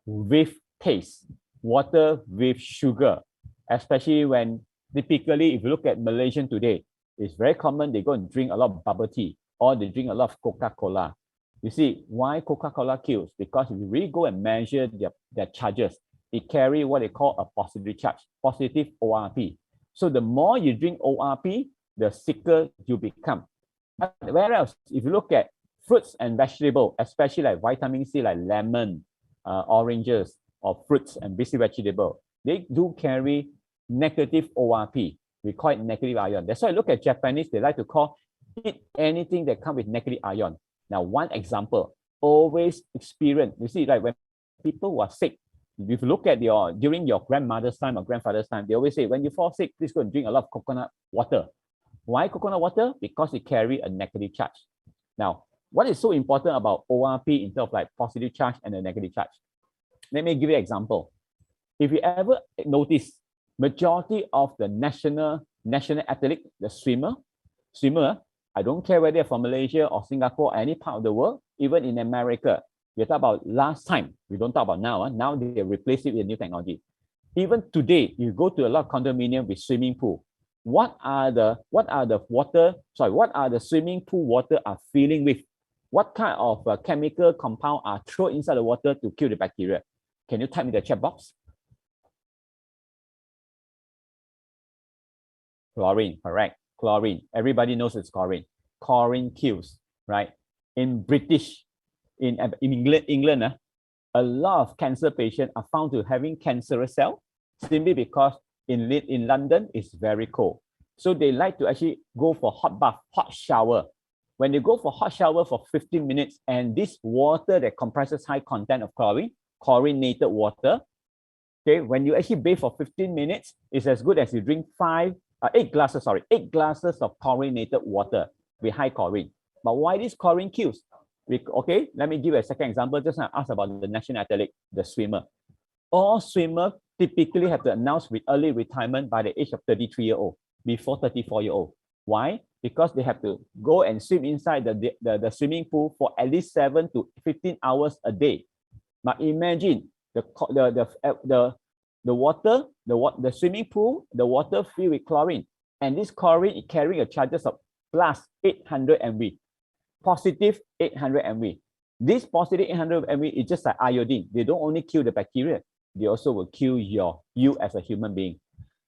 with taste, water with sugar, especially when typically, if you look at Malaysian today, it's very common they go and drink a lot of bubble tea or they drink a lot of Coca-Cola. You see, why Coca-Cola kills? Because if you really go and measure their charges, it carry what they call a positive charge, positive ORP. So the more you drink ORP, the sicker you become. Whereas if you look at fruits and vegetables, especially like vitamin C, like lemon, oranges, or fruits and busy vegetable, they do carry negative ORP. We call it negative ion. That's why I look at Japanese, they like to call eat anything that comes with negative ion. Now, one example, always experience, you see, like when people who are sick, if you look at during your grandmother's time or grandfather's time, they always say, when you fall sick, please go and drink a lot of coconut water. Why coconut water? Because it carries a negative charge. Now, what is so important about ORP in terms of like positive charge and a negative charge? Let me give you an example. If you ever notice, majority of the national athlete, the swimmer, I don't care whether they're from Malaysia or Singapore, or any part of the world, even in America, we talk about last time, we don't talk about now. Now they replace it with new technology. Even today, you go to a lot of condominium with swimming pool. What are the swimming pool water are filling with? What kind of chemical compound are thrown inside the water to kill the bacteria? Can you type in the chat box? Chlorine, correct. Chlorine. Everybody knows it's chlorine. Chlorine kills, right? In England, a lot of cancer patients are found to having cancerous cell simply because in London it's very cold. So they like to actually go for hot bath, hot shower. When they go for hot shower for 15 minutes and this water that comprises high content of chlorine, chlorinated water, okay, when you actually bathe for 15 minutes, it's as good as you drink 8 glasses of chlorinated water with high chlorine. But why this chlorine kills? Okay, let me give you a second example. Just now I asked about the national athlete, the swimmer. All swimmers typically have to announce with early retirement by the age of 33-year-old, before 34-year-old. Why? Because they have to go and swim inside the swimming pool for at least 7 to 15 hours a day. But imagine the swimming pool, the water filled with chlorine, and this chlorine is carrying a charges of plus 800 MV, positive 800 MV. This positive 800 MV is just like iodine. They don't only kill the bacteria, they also will kill you as a human being.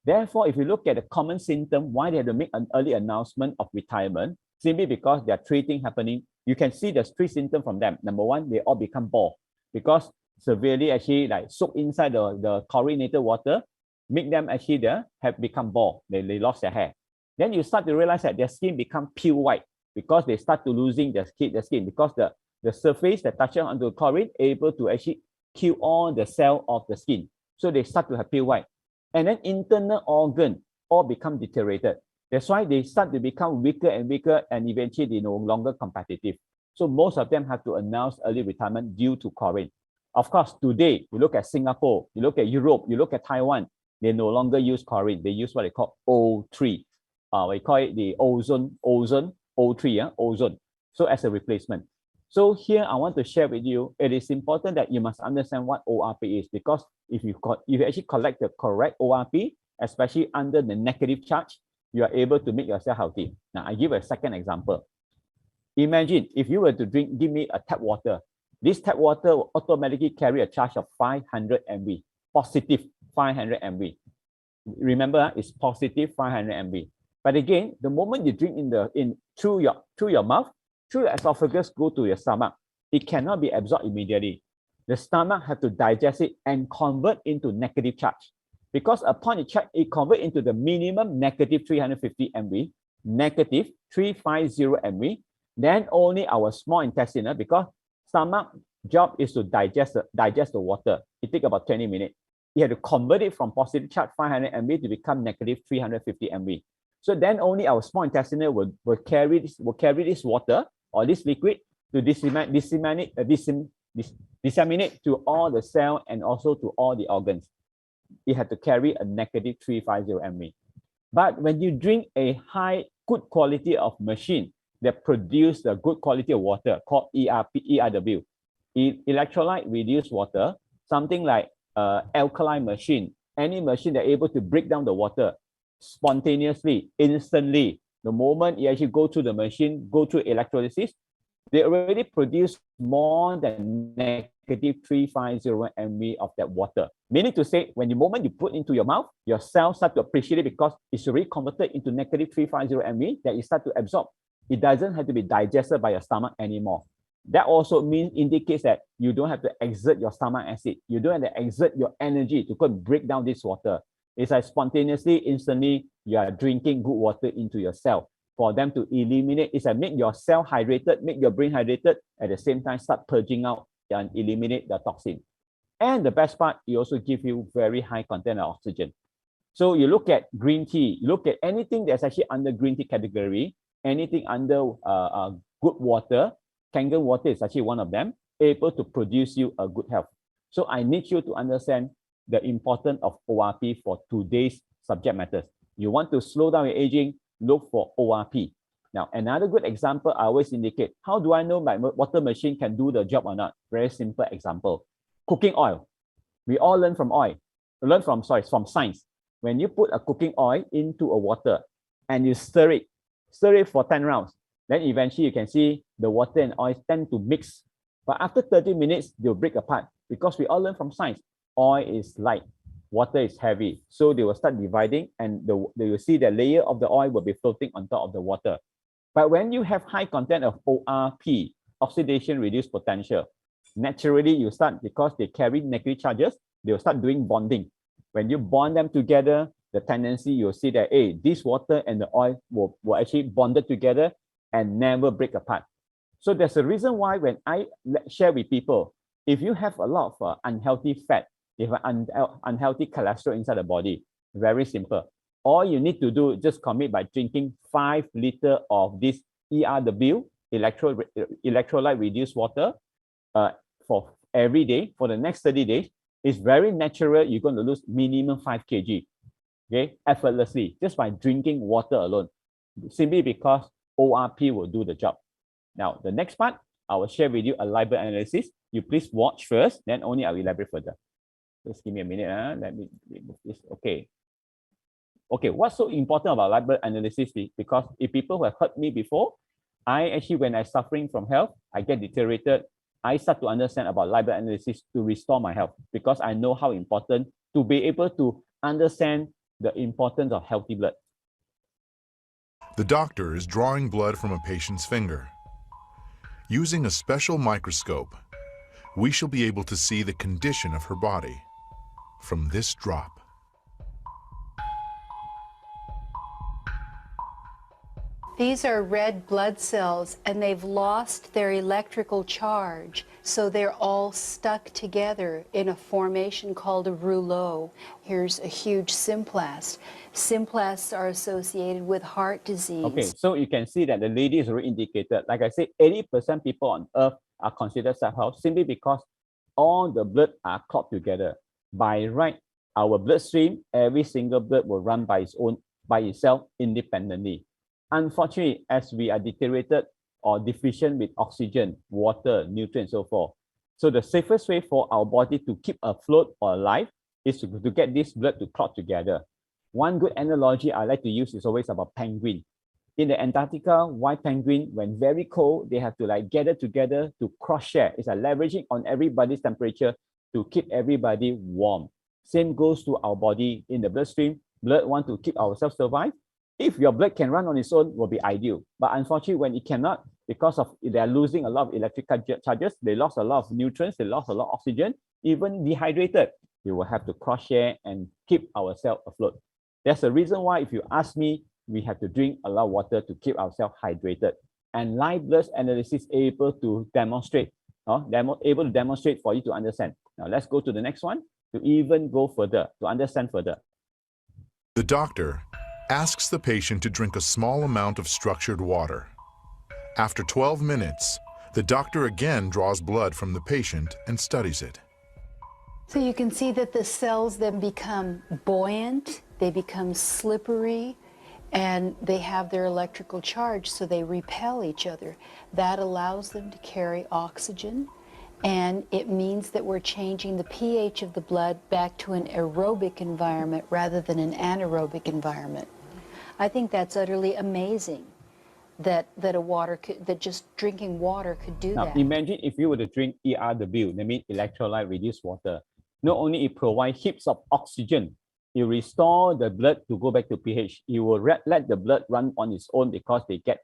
Therefore, if you look at the common symptom, why they have to make an early announcement of retirement, simply because there are 3 things happening. You can see there's 3 symptoms from them. Number 1, they all become bald because severely actually like soak inside the chlorinated water, make them actually have become bald. They lost their hair. Then you start to realize that their skin become pure white because they start to losing their skin because the surface that touches onto the chlorine able to actually kill all the cell of the skin. So they start to have pure white. And then internal organ all become deteriorated. That's why they start to become weaker and weaker, and eventually they no longer competitive. So most of them have to announce early retirement due to chlorine. Of course, today, you look at Singapore, you look at Europe, you look at Taiwan, they no longer use chlorine. They use what they call O3. We call it the ozone, O3, ozone. So as a replacement. So here I want to share with you, it is important that you must understand what ORP is, because if you actually collect the correct ORP, especially under the negative charge, you are able to make yourself healthy. Now, I give a second example. Imagine if you were to give me a tap water. This tap water will automatically carry a charge of 500 MV, positive 500 MV. Remember, it's positive 500 MV. But again, the moment you drink through your mouth, through your esophagus, go to your stomach, it cannot be absorbed immediately. the stomach have to digest it and convert into negative charge. Because upon it convert into the minimum negative 350 MV, negative 350 MV, then only our small intestine, because stomach job is to digest the water. It takes about 20 minutes. You have to convert it from positive charge 500 MV to become negative 350 MV. So then only our small intestine will carry this water or this liquid to disseminate to all the cell and also to all the organs. It had to carry a negative 350 MV. But when you drink a good quality of machine that produce the good quality of water called ERW, electrolyte reduced water, something like alkaline machine, any machine that able to break down the water spontaneously, instantly, the moment you actually go through the machine, go through electrolysis, they already produce more than negative 350 MV of that water. Meaning to say, when the moment you put into your mouth, your cells start to appreciate it because it's already converted into negative 350 MV that you start to absorb. It doesn't have to be digested by your stomach anymore. That also indicates that you don't have to exert your stomach acid. You don't have to exert your energy to go and break down this water. It's like spontaneously, instantly, you are drinking good water into your cell for them to eliminate. It's like make your cell hydrated, make your brain hydrated, at the same time start purging out and eliminate the toxin. And the best part, it also gives you very high content of oxygen. So you look at green tea, you look at anything that's actually under green tea category, anything under good water, Kangen water is actually one of them, able to produce you a good health. So I need you to understand the importance of ORP for today's subject matters. You want to slow down your aging, look for ORP. Now, another good example I always indicate, how do I know my water machine can do the job or not? Very simple example. Cooking oil. We all learn from from science. When you put a cooking oil into a water and you stir it for 10 rounds, then eventually you can see the water and oil tend to mix. But after 30 minutes, they'll break apart because we all learn from science. Oil is light, water is heavy. So they will start dividing and they will see the layer of the oil will be floating on top of the water. But when you have high content of ORP, oxidation reduced potential, naturally you start, because they carry negative charges, they will start doing bonding. When you bond them together, the tendency you'll see that, hey, this water and the oil will actually bonded together and never break apart. So there's a reason why when I share with people, if you have a lot of unhealthy fat, if unhealthy cholesterol inside the body, very simple. All you need to do is just commit by drinking 5 liters of this ERW, electrolyte reduced water, for every day for the next 30 days. It's very natural. You're going to lose minimum 5 kg, okay, effortlessly, just by drinking water alone, simply because ORP will do the job. Now, the next part, I will share with you a library analysis. You please watch first, then only I will elaborate further. Just give me a minute. Let me remove this. Okay. Okay, what's so important about library analysis is because if people who have heard me before, I actually, when I'm suffering from health, I get deteriorated, I start to understand about library analysis to restore my health because I know how important to be able to understand the importance of healthy blood. The doctor is drawing blood from a patient's finger. Using a special microscope, we shall be able to see the condition of her body from this drop. These are red blood cells, and they've lost their electrical charge, so they're all stuck together in a formation called a rouleau. Here's a huge symplast. Symplasts are associated with heart disease. Okay, so you can see that the lady is already indicated. Like I said, 80% people on Earth are considered self-health simply because all the blood are clogged together. By right, our bloodstream, every single blood will run by itself independently. Unfortunately, as we are deteriorated or deficient with oxygen, water, nutrients, and so forth, so the safest way for our body to keep afloat or alive is to get this blood to clot together. One good analogy I like to use is always about penguin. In the Antarctica, white penguin, when very cold, they have to like gather together to cross-share. It's like leveraging on everybody's temperature to keep everybody warm. Same goes to our body in the bloodstream. Blood want to keep ourselves survive. If your blood can run on its own, will be ideal. But unfortunately, when it cannot, because of they are losing a lot of electric charges, they lost a lot of nutrients, they lost a lot of oxygen, even dehydrated. We will have to cross share and keep ourselves afloat. That's the reason why, if you ask me, we have to drink a lot of water to keep ourselves hydrated. And live blood analysis able to demonstrate, able to demonstrate for you to understand. Now let's go to the next one to even go further, to understand further. The doctor asks the patient to drink a small amount of structured water. After 12 minutes, the doctor again draws blood from the patient and studies it. So you can see that the cells then become buoyant, they become slippery, and they have their electrical charge, so they repel each other. That allows them to carry oxygen, and it means that we're changing the pH of the blood back to an aerobic environment rather than an anaerobic environment. I think that's utterly amazing that just drinking water could do that. Now imagine if you were to drink ERW, that means electrolyte reduced water. Not only it provides heaps of oxygen, it restore the blood to go back to pH. It will let the blood run on its own because they get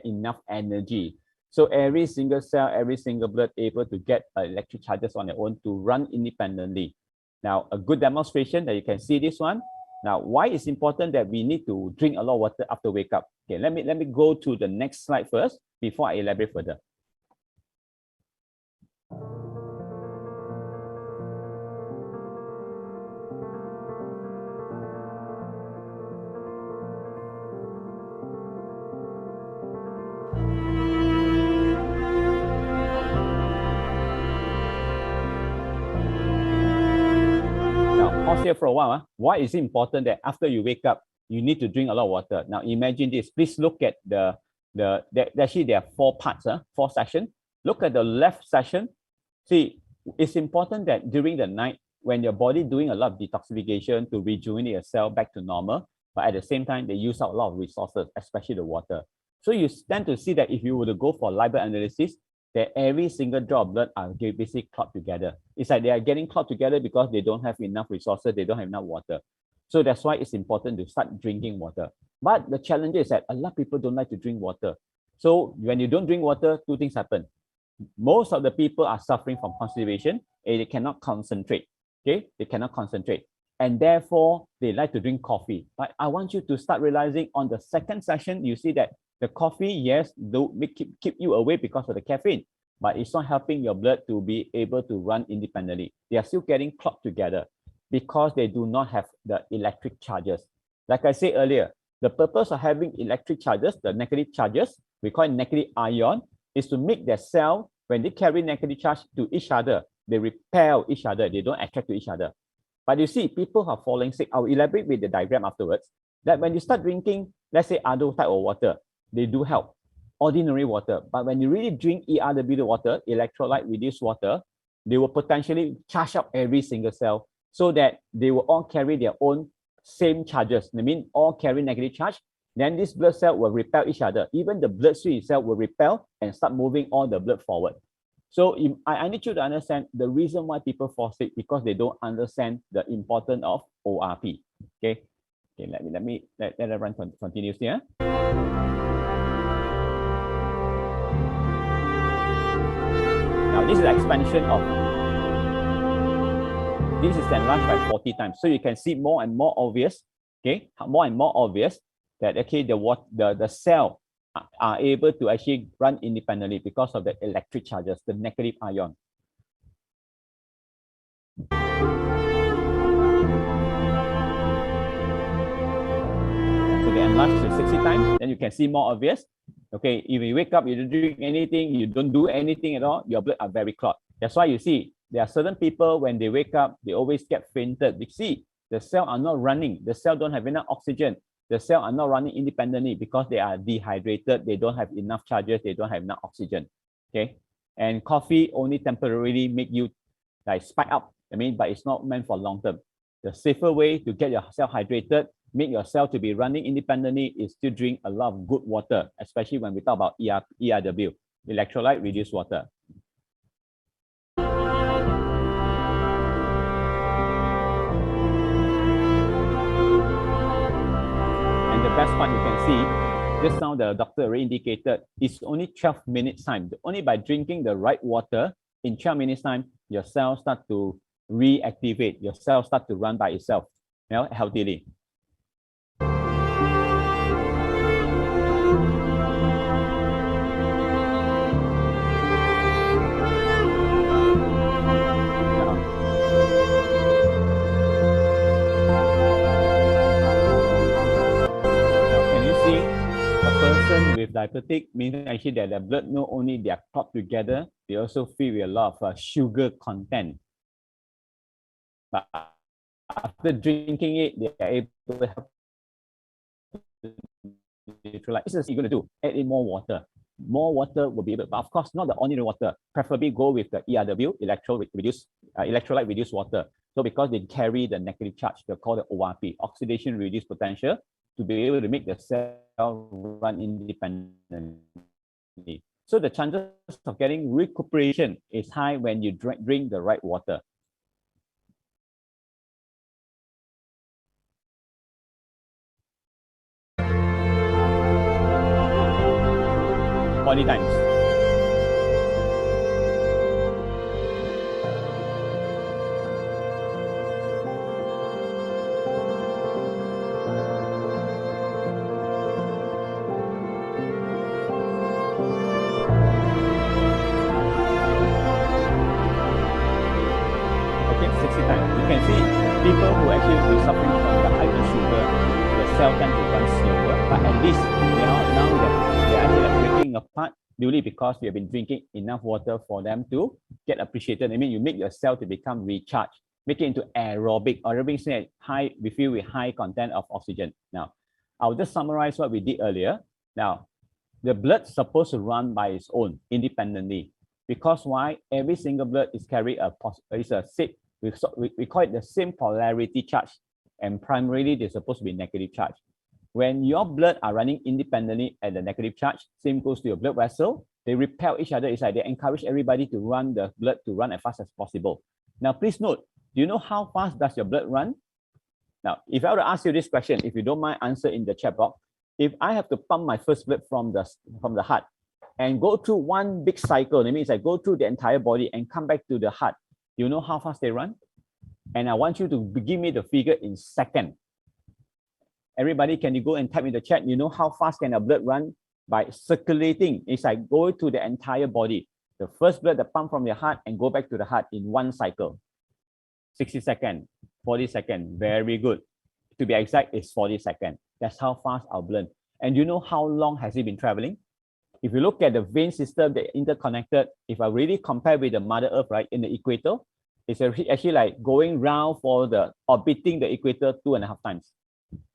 enough energy. So every single cell, every single blood able to get electric charges on their own to run independently. Now, a good demonstration that you can see this one. Now, why it's important that we need to drink a lot of water after wake up? Okay, let me go to the next slide first before I elaborate further. Pause here for a while. Why is it important that after you wake up, you need to drink a lot of water? Now imagine this. Please look at actually there are 4 parts, 4 sections. Look at the left section. See, it's important that during the night, when your body doing a lot of detoxification to rejuvenate your cell back to normal, but at the same time, they use up a lot of resources, especially the water. So you tend to see that if you were to go for live blood analysis, that every single drop of blood are basically clogged together. It's like they are getting clogged together because they don't have enough resources, they don't have enough water. So that's why it's important to start drinking water. But the challenge is that a lot of people don't like to drink water. So when you don't drink water, 2 things happen. Most of the people are suffering from constipation and they cannot concentrate. Okay, they cannot concentrate. And therefore, they like to drink coffee. But I want you to start realizing on the second session, you see that the coffee, yes, keep you awake because of the caffeine, but it's not helping your blood to be able to run independently. They are still getting clogged together because they do not have the electric charges. Like I said earlier, the purpose of having electric charges, the negative charges, we call it negative ion, is to make their cell, when they carry negative charge to each other, they repel each other, they don't attract to each other. But you see, people are falling sick. I'll elaborate with the diagram afterwards, that when you start drinking, let's say other type of water, they do help, ordinary water. But when you really drink ERW water, electrolyte reduced water, they will potentially charge up every single cell so that they will all carry their own same charges. I mean, all carry negative charge. Then this blood cell will repel each other. Even the blood stream itself will repel and start moving all the blood forward. So I need you to understand the reason why people fall sick, because they don't understand the importance of ORP. Okay, let it run continuously. Now this is the expansion of, this is enlarged by 40 times. So you can see more and more obvious, okay, more and more obvious that okay, the cell are able to actually run independently because of the electric charges, the negative ion. So they enlarge to 60 times, then you can see more obvious. Okay, if you wake up, you don't drink anything, you don't do anything at all, your blood are very clogged. That's why you see, there are certain people, when they wake up, they always get fainted. You see, the cells are not running, the cell don't have enough oxygen. The cells are not running independently because they are dehydrated, they don't have enough charges, they don't have enough oxygen. Okay, and coffee only temporarily make you like spike up. I mean, but it's not meant for long term. The safer way to get yourself hydrated, make your cell to be running independently, is to drink a lot of good water, especially when we talk about ERW, electrolyte reduced water. The best part you can see, just now the doctor already indicated, it's only 12 minutes time. Only by drinking the right water, in 12 minutes time, your cells start to reactivate, your cells start to run by itself, healthily. Person with diabetic means actually that the blood not only they are clogged together, they also filled with a lot of sugar content. But after drinking it, they are able to help neutralize. This is what you're going to do. Add in more water. More water will be able, but of course not the ordinary water. Preferably go with the ERW, electrolyte reduced water. So because they carry the negative charge, they're called the ORP, oxidation reduced potential, to be able to make the cell run independently. So the chances of getting recuperation is high when you drink the right water. Times. Okay, 60 times. You can see people who actually be suffering from the hyper sugar, the cell tend to run slower, but at least now they're actually like breaking apart purely because you have been drinking enough water for them to get appreciated. I mean, you make your cell to become recharged, make it into aerobic. Aerobic means we feel with high content of oxygen. Now, I'll just summarize what we did earlier. Now, the blood's supposed to run by its own independently. Because why? Every single blood is carry we call it the same polarity charge, and primarily they're supposed to be negative charge. When your blood are running independently at the negative charge, same goes to your blood vessel. They repel each other. It's like they encourage everybody to run the blood to run as fast as possible. Now, please note, do you know how fast does your blood run? Now, if I were to ask you this question, if you don't mind, answer in the chat box. If I have to pump my first blood from the heart and go through one big cycle, that means I go through the entire body and come back to the heart, you know how fast they run? And I want you to give me the figure in seconds. Everybody, can you go and type in the chat? You know how fast can a blood run? By circulating. It's like go to the entire body. The first blood that pump from your heart and go back to the heart in one cycle. 60 seconds, 40 seconds. Very good. To be exact, it's 40 seconds. That's how fast our blood. And you know how long has it been traveling? If you look at the vein system, they're interconnected. If I really compare with the Mother Earth, right, in the equator, it's actually like going round orbiting the equator 2.5 times.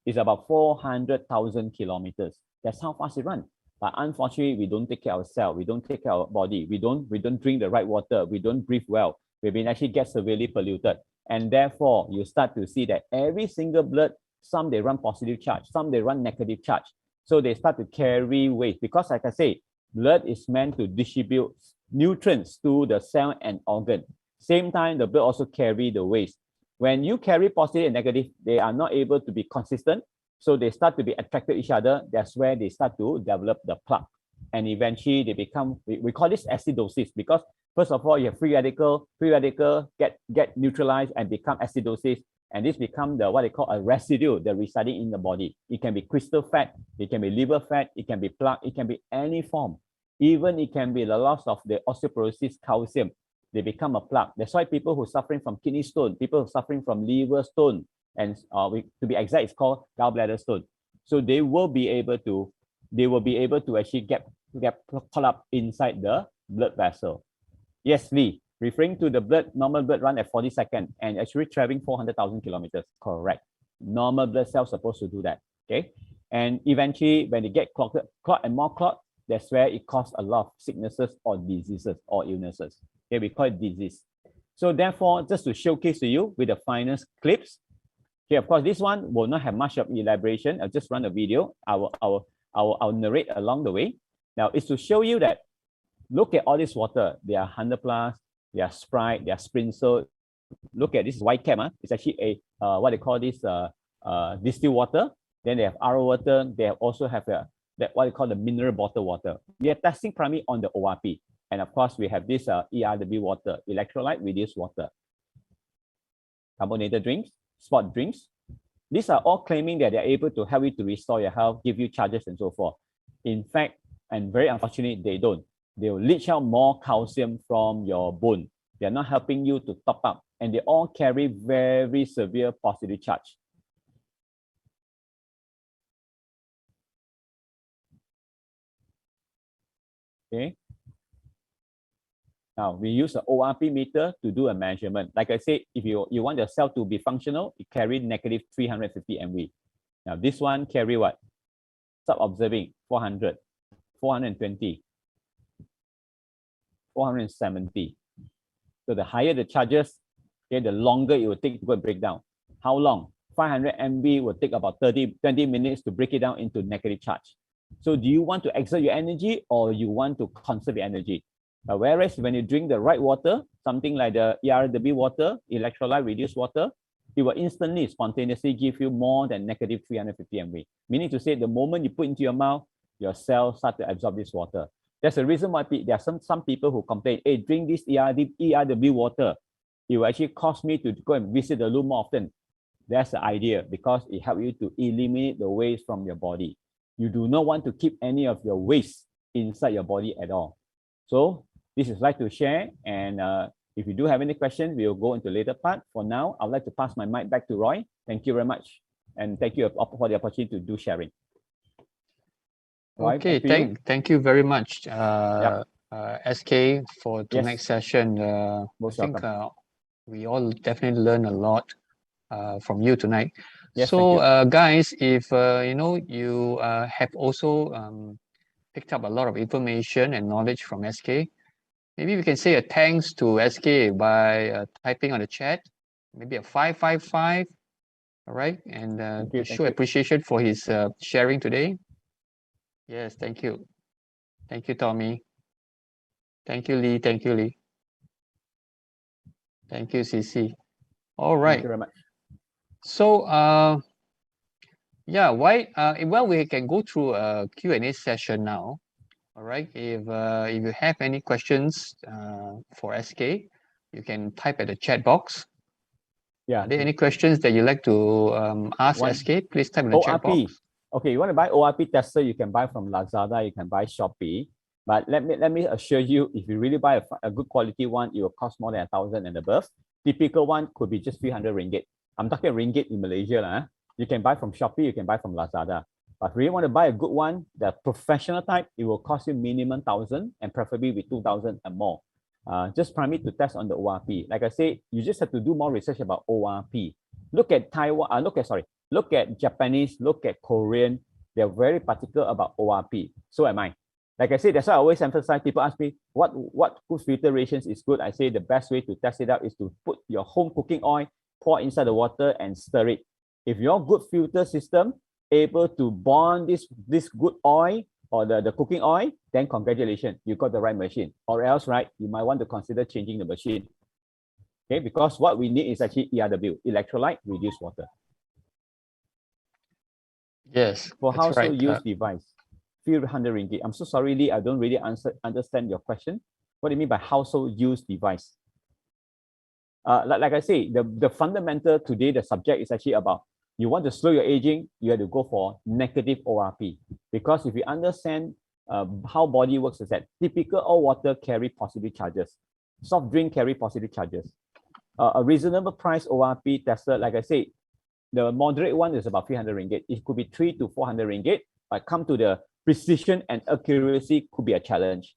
It's about 400,000 kilometers. That's how fast it runs. But unfortunately, we don't take care of ourselves. We don't take care of our body. We don't drink the right water. We don't breathe well. We've been actually get severely polluted. And therefore, you start to see that every single blood, some they run positive charge, some they run negative charge. So they start to carry weight because, like I say, blood is meant to distribute nutrients to the cell and organ. Same time, the blood also carry the waste. When you carry positive and negative, they are not able to be consistent. So they start to be attracted to each other. That's where they start to develop the plaque. And eventually they become, we call this acidosis because first of all, you have free radical get neutralized and become acidosis. And this become what they call a residue that residing in the body. It can be crystal fat, it can be liver fat, it can be plaque, it can be any form. Even it can be the loss of the osteoporosis calcium. They become a plaque. That's why people who are suffering from kidney stone, people who are suffering from liver stone, and to be exact, it's called gallbladder stone. So they will be able to actually get caught up inside the blood vessel. Yes, Lee, referring to the normal blood run at 40 seconds and actually traveling 400,000 kilometers. Correct. Normal blood cells supposed to do that. Okay. And eventually, when they get clogged and more clogged, that's where it causes a lot of sicknesses or diseases or illnesses. Okay, we call it disease. So therefore, just to showcase to you with the finest clips. Okay, of course, this one will not have much of elaboration. I'll just run a video. I'll narrate along the way. Now, it's to show you that look at all this water. They are 100 plus, they are Sprite, they are Sprinkle. Look at this white cap. It's actually a what they call this distilled water. Then they have RO water. They also have that what we call the mineral bottled water. We are testing primarily on the ORP. And of course, we have this ERW water, electrolyte reduced water, carbonated drinks, sport drinks. These are all claiming that they're able to help you to restore your health, give you charges and so forth. In fact, and very unfortunately, they don't. They will leach out more calcium from your bone. They're not helping you to top up. And they all carry very severe positive charge. Okay. Now, we use an ORP meter to do a measurement. Like I said, if you want your cell to be functional, it carries negative 350 MV. Now, this one carry what? Stop observing, 400, 420, 470. So the higher the charges, okay, the longer it will take to go and break down. How long? 500 MV will take about 20 minutes to break it down into negative charge. So do you want to exert your energy or you want to conserve your energy? Whereas when you drink the right water, something like the ERW water, electrolyte reduced water, it will instantly, spontaneously give you more than negative 350 MV. Meaning to say, the moment you put into your mouth, your cells start to absorb this water. That's the reason why there are some people who complain, hey, drink this ERW water. It will actually cause me to go and visit the loo more often. That's the idea, because it helps you to eliminate the waste from your body. You do not want to keep any of your waste inside your body at all. So this is like to share, and if you do have any questions, we'll go into later part. For now, I'd like to pass my mic back to Roy. Thank you very much, and thank you for the opportunity to do sharing. Roy, Okay, thank you very much, SK, for tonight's session. I think we all definitely learn a lot from you tonight. Yes, so, guys, if you have also picked up a lot of information and knowledge from SK, maybe we can say a thanks to SK by typing on the chat, maybe a 555, all right? And to show appreciation for his sharing today. Yes, thank you. Thank you, Tommy. Thank you, Lee. Thank you, Lee. Thank you, CC. All right. Thank you very much. So, yeah, well, we can go through a Q&A session now. All right. If you have any questions for SK, you can type at the chat box. Yeah. Are there any questions that you'd like to ask SK? Please type in the chat box. Okay, you want to buy ORP tester, you can buy from Lazada, you can buy Shopee. But let me assure you, if you really buy a good quality one, it will cost more than 1,000 and above. Typical one could be just 300 ringgit. I'm talking ringgit in Malaysia. You can buy from Shopee, you can buy from Lazada. But if you really want to buy a good one, the professional type, it will cost you minimum 1,000 and preferably with 2,000 and more. Just primarily to test on the ORP. Like I say, you just have to do more research about ORP. Look at Taiwan, look at Japanese, look at Korean. They're very particular about ORP. So am I. Like I said, that's why I always emphasize, people ask me, what good filtrations is good? I say the best way to test it out is to put your home cooking oil, pour inside the water and stir it. If your good filter system able to bond this good oil or the cooking oil, then congratulations, you got the right machine. Or else, right, you might want to consider changing the machine. Okay, because what we need is actually ERW, electrolyte reduced water. Yes. For household use device, few hundred ringgit. I'm so sorry, Lee, I don't really understand your question. What do you mean by household use device? Like I say, the fundamental today, the subject is actually about you want to slow your aging, you have to go for negative ORP. Because if you understand how body works, is that typical all water carry positive charges. Soft drink carry positive charges. A reasonable price ORP tester, like I say, the moderate one is about 300 ringgit. It could be 300 to 400 ringgit, but come to the precision and accuracy could be a challenge.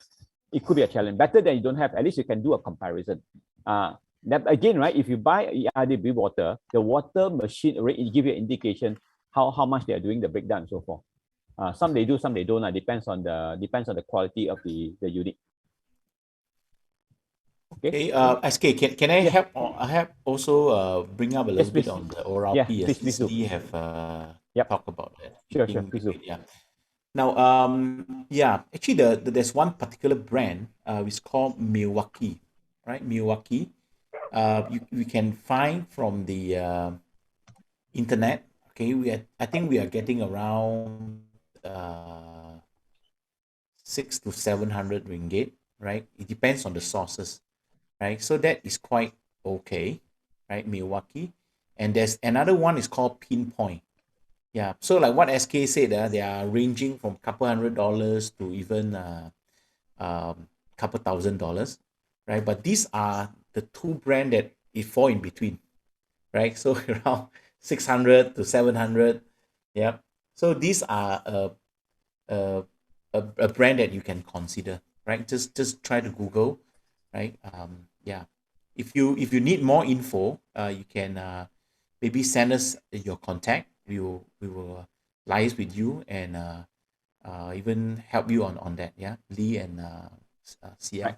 It could be a challenge. Better than you don't have, at least you can do a comparison. That again, right, if you buy ERW water, the water machine already give you an indication how much they are doing the breakdown and so forth. Some they do, some they don't. Depends on the quality of the unit. Okay, SK, can I help? I have also bring up a little bit on the ORP as we have talked about that. Sure, please do. Yeah. Now, actually, there's one particular brand which is called Milwaukee, right? Milwaukee. We can find from the internet. Okay, I think we are getting around 6 to 700 ringgit, right? It depends on the sources, right? So that is quite okay, right? Milwaukee. And there's another one is called Pinpoint. Yeah. So like what SK said, they are ranging from couple $100 to even couple $1,000, right? But these are the two brands that it fall in between, right? So around 600 to 700. Yeah. So these are a brand that you can consider, right? Just try to Google, right? Yeah. If you need more info, you can maybe send us your contact. We will liaise with you and even help you on that. Yeah, Lee and CL. Right.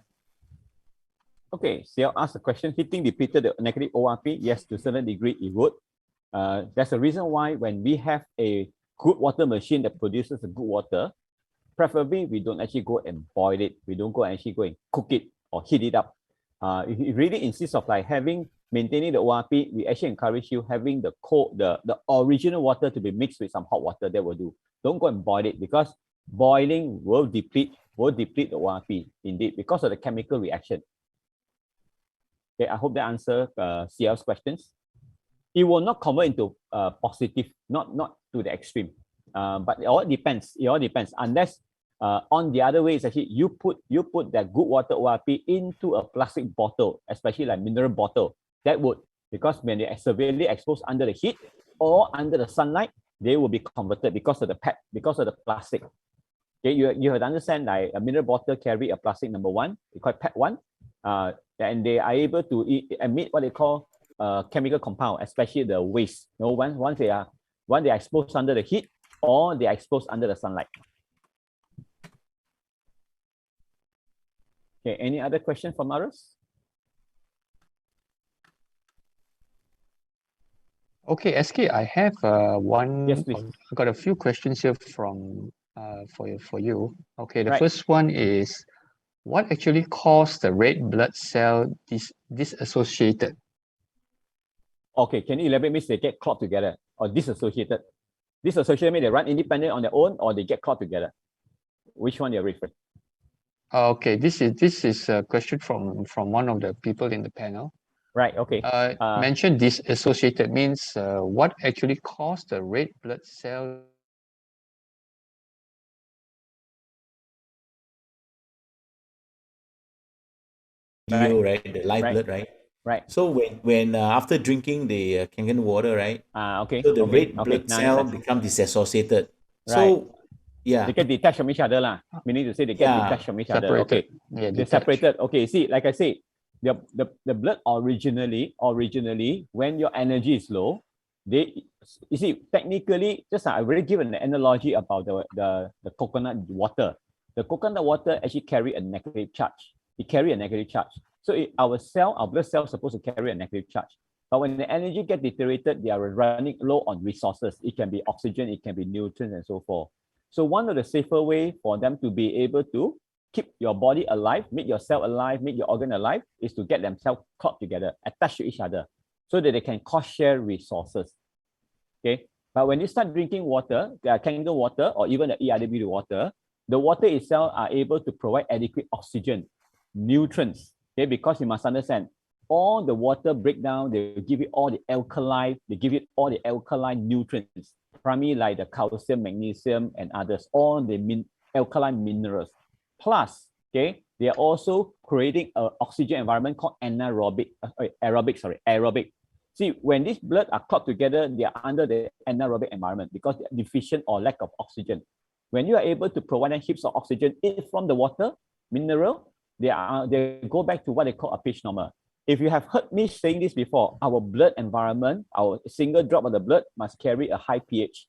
Okay, CL asked the question, hitting depleted the negative ORP? Yes, to a certain degree it would. There's a reason why when we have a good water machine that produces a good water, preferably we don't actually go and boil it. We don't go and actually go and cook it or heat it up. If you really insist of like maintaining the ORP, we actually encourage you having the original water to be mixed with some hot water. That will do. Don't go and boil it, because boiling will deplete the ORP indeed because of the chemical reaction. Okay, I hope that answers CL's questions. It will not convert into positive, not to the extreme. But it all depends. It all depends. Unless on the other way, is actually you put that good water ORP into a plastic bottle, especially like mineral bottle. That would, because when they are severely exposed under the heat or under the sunlight, they will be converted because of the PET, because of the plastic. Okay, you have to understand, like a mineral bottle carry a plastic number 1, we call it PET 1, and they are able to emit what they call chemical compound, especially the waste. You know, once they are exposed under the heat or they are exposed under the sunlight. Okay, any other question from others? Okay, SK, I have one. Yes, please. I got a few questions here from for you. Okay, the Right. first one is, what actually caused the red blood cell disassociated? Okay, can you elaborate? Means they get clogged together or disassociated? Disassociated means they run independent on their own, or they get clogged together. Which one you're referring? Okay, this is a question from one of the people in the panel. Right. Okay. Mentioned disassociated means what actually caused the red blood cell? Right? The live blood, right? Right. So when after drinking the Kangen water, right? Okay. So the okay. red blood cell become disassociated. So right. yeah, They get detached from each other, lah. Meaning to say they get detached from each other. Okay. Yeah, they're separated. Okay. See, like I said, the blood originally when your energy is low, you see, technically, just I already given an analogy about the coconut water. The coconut water actually carry a negative charge. It carry a negative charge. So our blood cell is supposed to carry a negative charge. But when the energy gets deteriorated, they are running low on resources. It can be oxygen, it can be nutrients, and so forth. So one of the safer way for them to be able to keep your body alive, make your cell alive, make your organ alive, is to get themselves caught together, attached to each other, so that they can cross-share resources. Okay, but when you start drinking water, the Kangen water or even the ERW water, the water itself are able to provide adequate oxygen, nutrients. Okay, because you must understand, all the water breakdown, they give you all the alkaline, nutrients, primarily like the calcium, magnesium, and others, all the alkaline minerals. Plus, okay, they are also creating an oxygen environment called aerobic. See, when these blood are clogged together, they are under the anaerobic environment because they are deficient or lack of oxygen. When you are able to provide them heaps of oxygen from the water, mineral, they go back to what they call a pH normal. If you have heard me saying this before, our blood environment, our single drop of the blood must carry a high pH.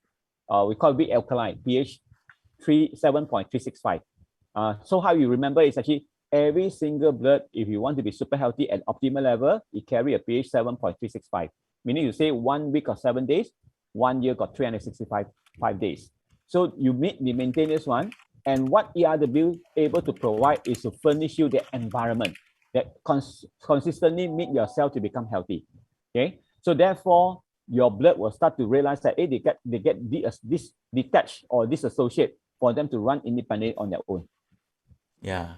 We call it weak alkaline, pH 7.365. So how you remember is actually every single blood, if you want to be super healthy at optimal level, it carry a pH 7.365. Meaning you say 1 week or 7 days, 1 year got 365 days. So you meet the maintenance one, and what ERW able to provide is to furnish you the environment that consistently make your cell to become healthy. Okay, so therefore your blood will start to realize that they get detached or disassociate for them to run independently on their own. Yeah.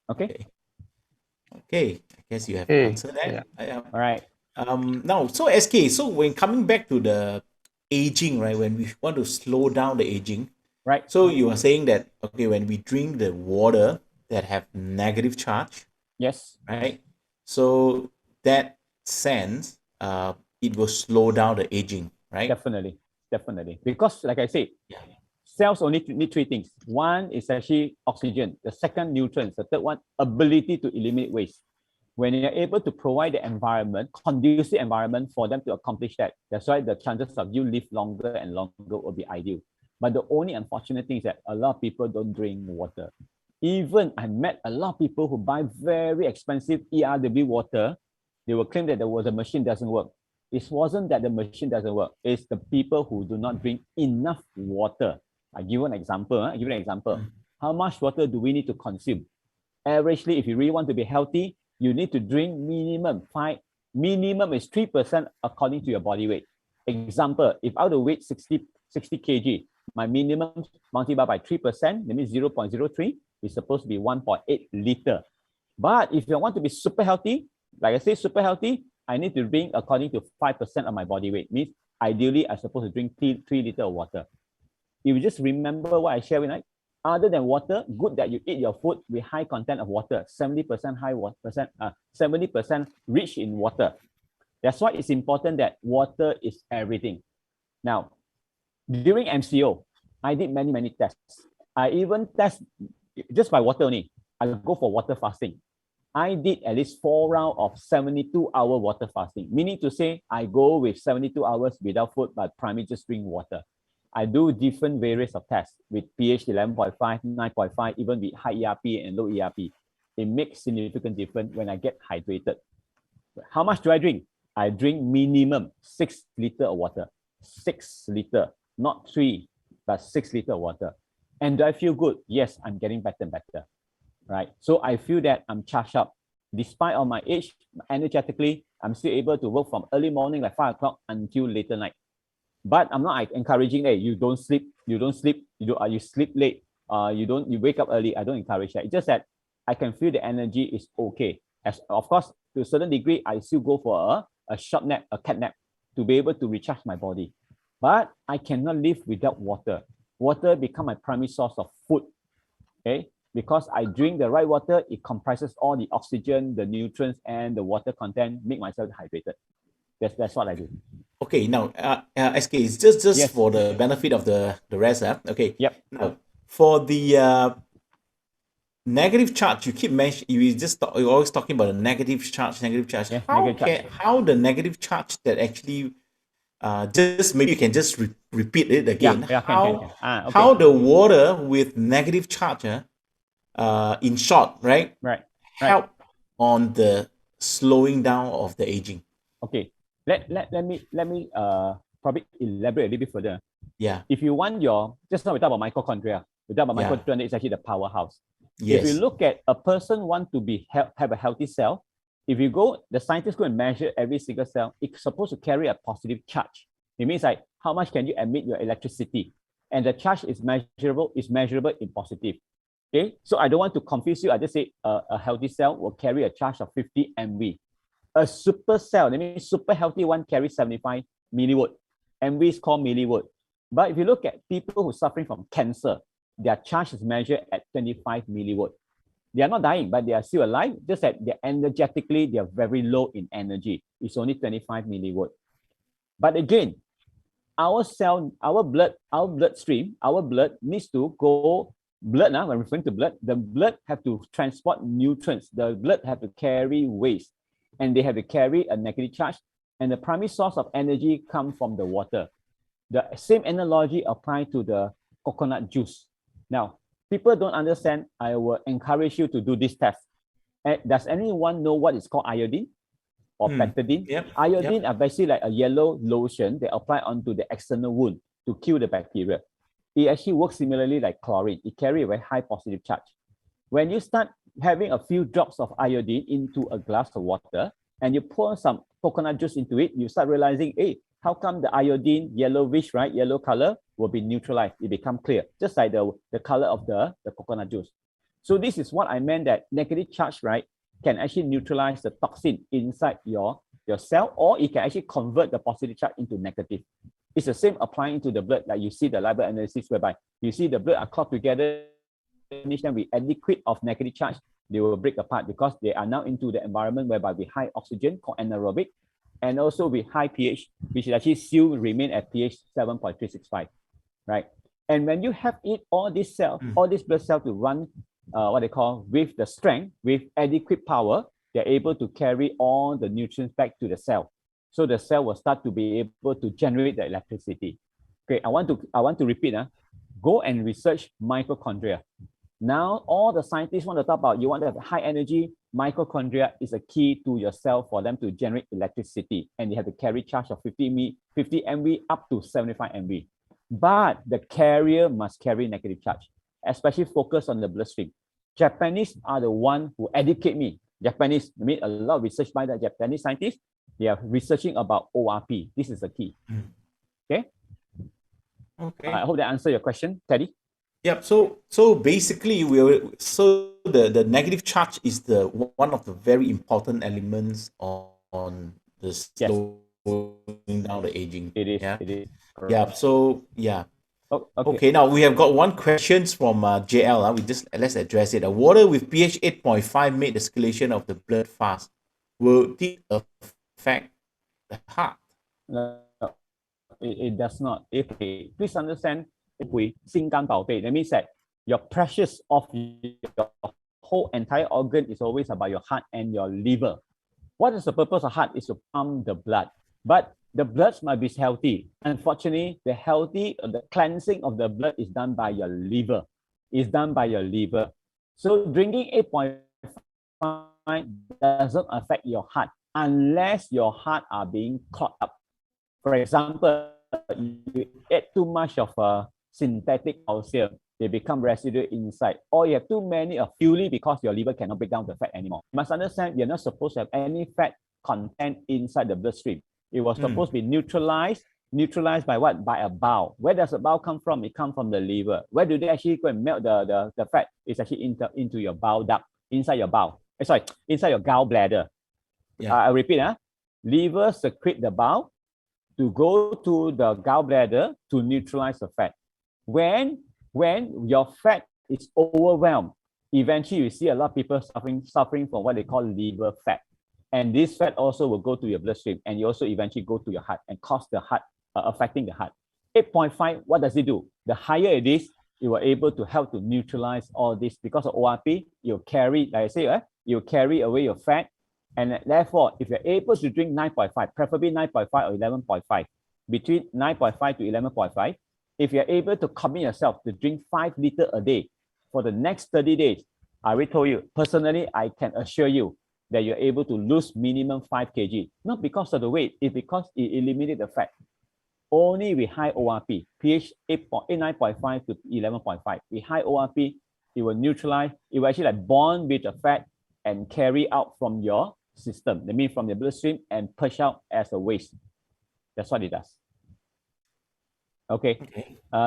Okay. Okay. I guess you have Okay. answered that. Yeah. All right. Now, so SK, so when coming back to the aging, right? When we want to slow down the aging, Right. so you are saying that okay, when we drink the water that have negative charge, Yes. right? So that sense, it will slow down the aging, right? Definitely. Definitely. Because like I said, Yeah. cells only need three things. One is actually oxygen. The second, nutrients. The third one, ability to eliminate waste. When you're able to provide the environment, conducive environment for them to accomplish that, that's why the chances of you live longer and longer will be ideal. But the only unfortunate thing is that a lot of people don't drink water. Even I met a lot of people who buy very expensive ERW water. They will claim that the machine doesn't work. It wasn't that the machine doesn't work. It's the people who do not drink enough water. I give you an example. How much water do we need to consume? Averagely, if you really want to be healthy, you need to drink minimum is 3% according to your body weight. Example, if I were to weight 60 kg, my minimum multiplied by 3%, that means 0.03, is supposed to be 1.8 liter. But if you want to be super healthy, like I say, super healthy, I need to drink according to 5% of my body weight. Means ideally, I'm supposed to drink 3 liters of water. If you just remember what I shared with you, other than water, good that you eat your food with high content of water, 70% high water, 70% rich in water. That's why it's important that water is everything. Now, during MCO, I did many tests. I even test just by water only. I go for water fasting. I did at least 4 rounds of 72-hour water fasting, meaning to say I go with 72 hours without food, but primarily just drink water. I do different various of tests with pH 11.5, 9.5, even with high ERP and low ERP. It makes significant difference when I get hydrated. How much do I drink? I drink minimum 6 liters of water. 6 liters, not 3, but 6 liters of water. And do I feel good? Yes, I'm getting better and better. Right? So I feel that I'm charged up. Despite of my age, energetically, I'm still able to work from early morning, like 5 o'clock, until later night. But I'm not encouraging, hey, you sleep late, you wake up early. I don't encourage that. It's just that I can feel the energy is okay. As of course, to a certain degree, I still go for a short nap, a cat nap, to be able to recharge my body. But I cannot live without water. Water become my primary source of food. Okay, because I drink the right water, it comprises all the oxygen, the nutrients, and the water content, make myself hydrated. That's what I do. Okay, now SK, it's just Yes. for the benefit of the rest. Okay. Yep. Now, for the negative charge, you keep mentioning, you're always talking about the negative charge. Yeah, how the negative charge that actually just maybe you can just repeat it again. Yeah, can. Okay. How the water with negative charge, in short, right? Right. Help on the slowing down of the aging. Okay. Let me probably elaborate a little bit further. Yeah. If you want just now we talk about mitochondria. We talk about mitochondria is actually the powerhouse. Yes. If you look at a person want to have a healthy cell, if you go, the scientists go and measure every single cell, it's supposed to carry a positive charge. It means like how much can you emit your electricity? And the charge is measurable in positive. Okay, so I don't want to confuse you. I just say a healthy cell will carry a charge of 50 MV. A super cell, that means super healthy one, carries 75 milliwatt. MV is called milliwatt. But if you look at people who are suffering from cancer, their charge is measured at 25 milliwatt. They are not dying, but they are still alive, just that they're energetically, they're very low in energy. It's only 25 milliwatt. But again, our cell, our blood needs to go, when referring to blood, the blood have to transport nutrients. The blood have to carry waste, and they have to carry a negative charge. And the primary source of energy comes from the water. The same analogy applies to the coconut juice. Now, people don't understand. I will encourage you to do this test. Does anyone know what is called iodine or pectidine? Iodine are basically like a yellow lotion they apply onto the external wound to kill the bacteria. It actually works similarly like chlorine. It carries a very high positive charge. When you start having a few drops of iodine into a glass of water and you pour some coconut juice into it, you start realizing, hey, how come the iodine, yellowish, right? Yellow color will be neutralized. It becomes clear, just like the color of the coconut juice. So this is what I meant that negative charge, right, can actually neutralize the toxin inside your cell, or it can actually convert the positive charge into negative. It's the same applying to the blood, like you see the liver analysis whereby you see the blood are clogged together, then we add liquid of negative charge, they will break apart because they are now into the environment whereby with high oxygen called anaerobic, and also with high pH, which is actually still remain at pH 7.365, right? And when you have all these cells, all these blood cells to run what they call with the strength, with adequate power, they're able to carry all the nutrients back to the cell. So the cell will start to be able to generate the electricity. Okay, I want to repeat. Go and research mitochondria. Now, all the scientists want to talk about, you want to have high energy, mitochondria is a key to your cell for them to generate electricity. And you have to carry charge of 50 MV up to 75 MV. But the carrier must carry negative charge, especially focus on the bloodstream. Japanese are the one who educate me. Japanese, I mean, a lot of research by the Japanese scientists, they are researching about ORP. This is the key. Okay? Okay. I hope that answers your question, Teddy. Yep. So basically, the negative charge is the one of the very important elements on the slowing down the aging. It is. Yeah. It is. Yeah. So yeah. Oh, okay. Okay. Now we have got one question from JL. Let's address it. Water with pH 8.5 made the circulation of the blood fast. Will it affect the heart? No, it does not. Okay, please understand. That means that your precious of your whole entire organ is always about your heart and your liver. What is the purpose of heart? Is to pump the blood. But the blood must be healthy. Unfortunately, the cleansing of the blood is done by your liver. It's done by your liver. So drinking 8.5 doesn't affect your heart unless your heart are being clogged up. For example, you add too much of synthetic calcium, they become residue inside. Or you have too many of purely because your liver cannot break down the fat anymore. You must understand, you're not supposed to have any fat content inside the bloodstream. It was supposed to be neutralized by what? By a bowel. Where does the bowel come from? It comes from the liver. Where do they actually go and melt the fat? It's actually into your bowel duct, inside your bowel. Sorry, inside your gallbladder. Yeah. I repeat, liver secrete the bowel to go to the gallbladder to neutralize the fat. When your fat is overwhelmed, eventually you see a lot of people suffering from what they call liver fat. And this fat also will go to your bloodstream, and you also eventually go to your heart and cause the heart, affecting the heart. 8.5, what does it do? The higher it is, you will able to help to neutralize all this. Because of ORP, you'll carry, like I say, you'll carry away your fat. And therefore, if you're able to drink 9.5, preferably 9.5 or 11.5, between 9.5 to 11.5, if you're able to commit yourself to drink 5 liters a day for the next 30 days, I already told you, personally, I can assure you that you're able to lose minimum 5 kg. Not because of the weight, it's because it eliminates the fat. Only with high ORP, pH 9.5 to 11.5. With high ORP, it will neutralize, it will actually like bond with the fat and carry out from your system. That means from your bloodstream and push out as a waste. That's what it does. Okay.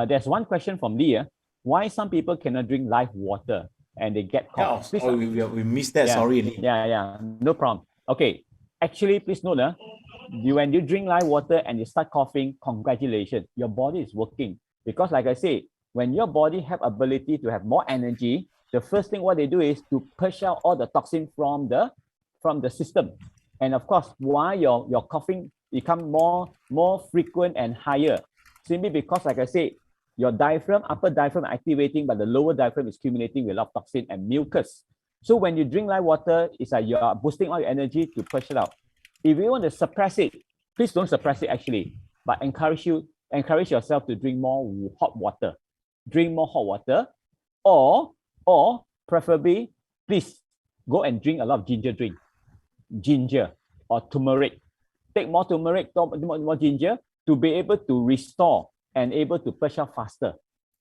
There's one question from Leah. Why some people cannot drink live water and they get cough? Oh, we missed that. Sorry, Lee. Yeah, no problem. Okay. Actually, please note, when you drink live water and you start coughing, congratulations, your body is working. Because like I say, when your body have ability to have more energy, the first thing what they do is to push out all the toxin from the system. And of course, why your coughing become more frequent and higher? Simply because, like I said, your diaphragm, upper diaphragm activating, but the lower diaphragm is accumulating with a lot of toxin and mucus. So when you drink live water, it's like you are boosting all your energy to push it out. If you want to suppress it, please don't suppress it actually, but encourage yourself to drink more hot water. Drink more hot water, or preferably, please go and drink a lot of ginger drink. Ginger or turmeric. Take more turmeric, more ginger to be able to restore and able to push out faster.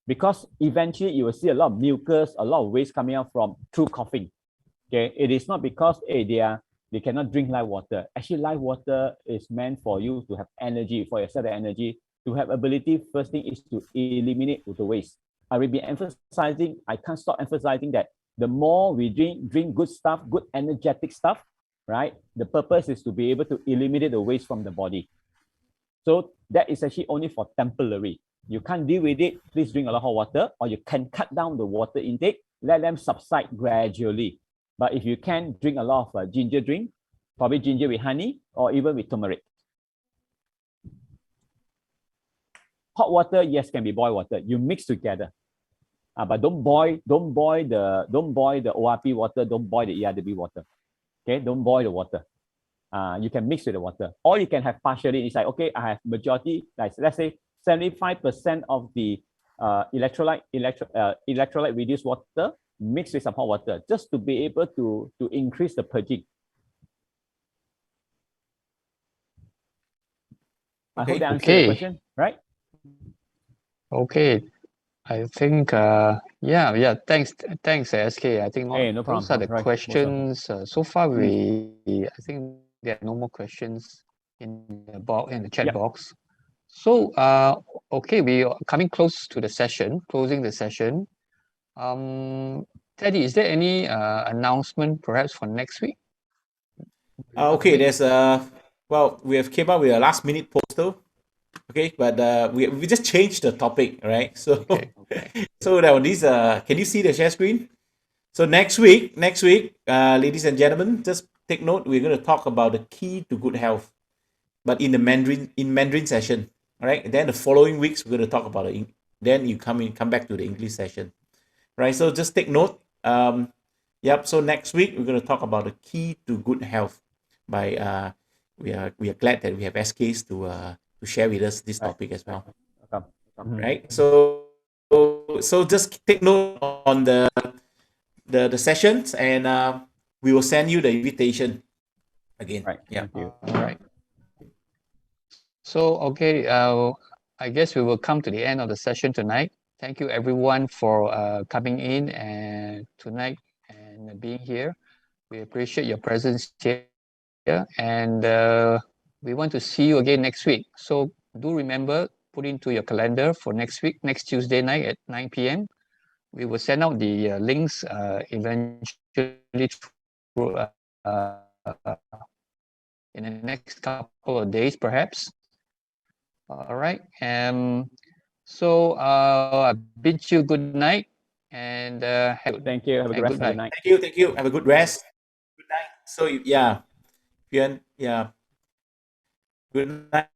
Because eventually you will see a lot of mucus, a lot of waste coming out through coughing. Okay, it is not because they cannot drink live water. Actually, live water is meant for you to have energy, for yourself, the energy to have ability. First thing is to eliminate the waste. I will be emphasizing, I can't stop emphasizing that The more we drink good stuff, good energetic stuff, right? The purpose is to be able to eliminate the waste from the body. So that is actually only for temporary. You can't deal with it, please drink a lot of water, or you can cut down the water intake, let them subside gradually. But if you can, drink a lot of ginger drink, probably ginger with honey, or even with turmeric. Hot water, yes, can be boiled water. You mix together. But don't boil the ORP water, don't boil the ERW water. Okay, don't boil the water. You can mix with the water, or you can have partially. It's like, okay, I have majority, like let's say 75% of the electrolyte reduced water mixed with some hot water, just to be able to increase the purging. I hope that answers the question, right? Okay. I think, yeah, thanks, SK. I think no problem. those are the questions. So far, I think there are no more questions in the chat box. So, okay, we are coming close to the session, closing the session. Teddy, is there any announcement perhaps for next week? Okay, there's well, we have came up with a last minute poster. Okay, but we just changed the topic, right? So so now these can you see the share screen? So next week, ladies and gentlemen, just take note, we're going to talk about the key to good health, but in the Mandarin session. All right. Then the following weeks we're going to talk about it. Then you come back to the English session. Right. So just take note. Yep. So next week we're going to talk about the key to good health. By we are glad that we have SKs to share with us this topic as well. Right. So just take note on the sessions, and we will send you the invitation again. Right. Yeah. Thank you. All right. So, okay, I guess we will come to the end of the session tonight. Thank you everyone for coming in and tonight and being here. We appreciate your presence here, and we want to see you again next week. So do remember, put into your calendar for next week, next Tuesday night at 9 p.m. We will send out the links eventually through, in the next couple of days, perhaps. All right. So I bid you good night, and thank you. Have a good rest of the night. Thank you. Have a good rest. Good night. So yeah, yeah. Good night.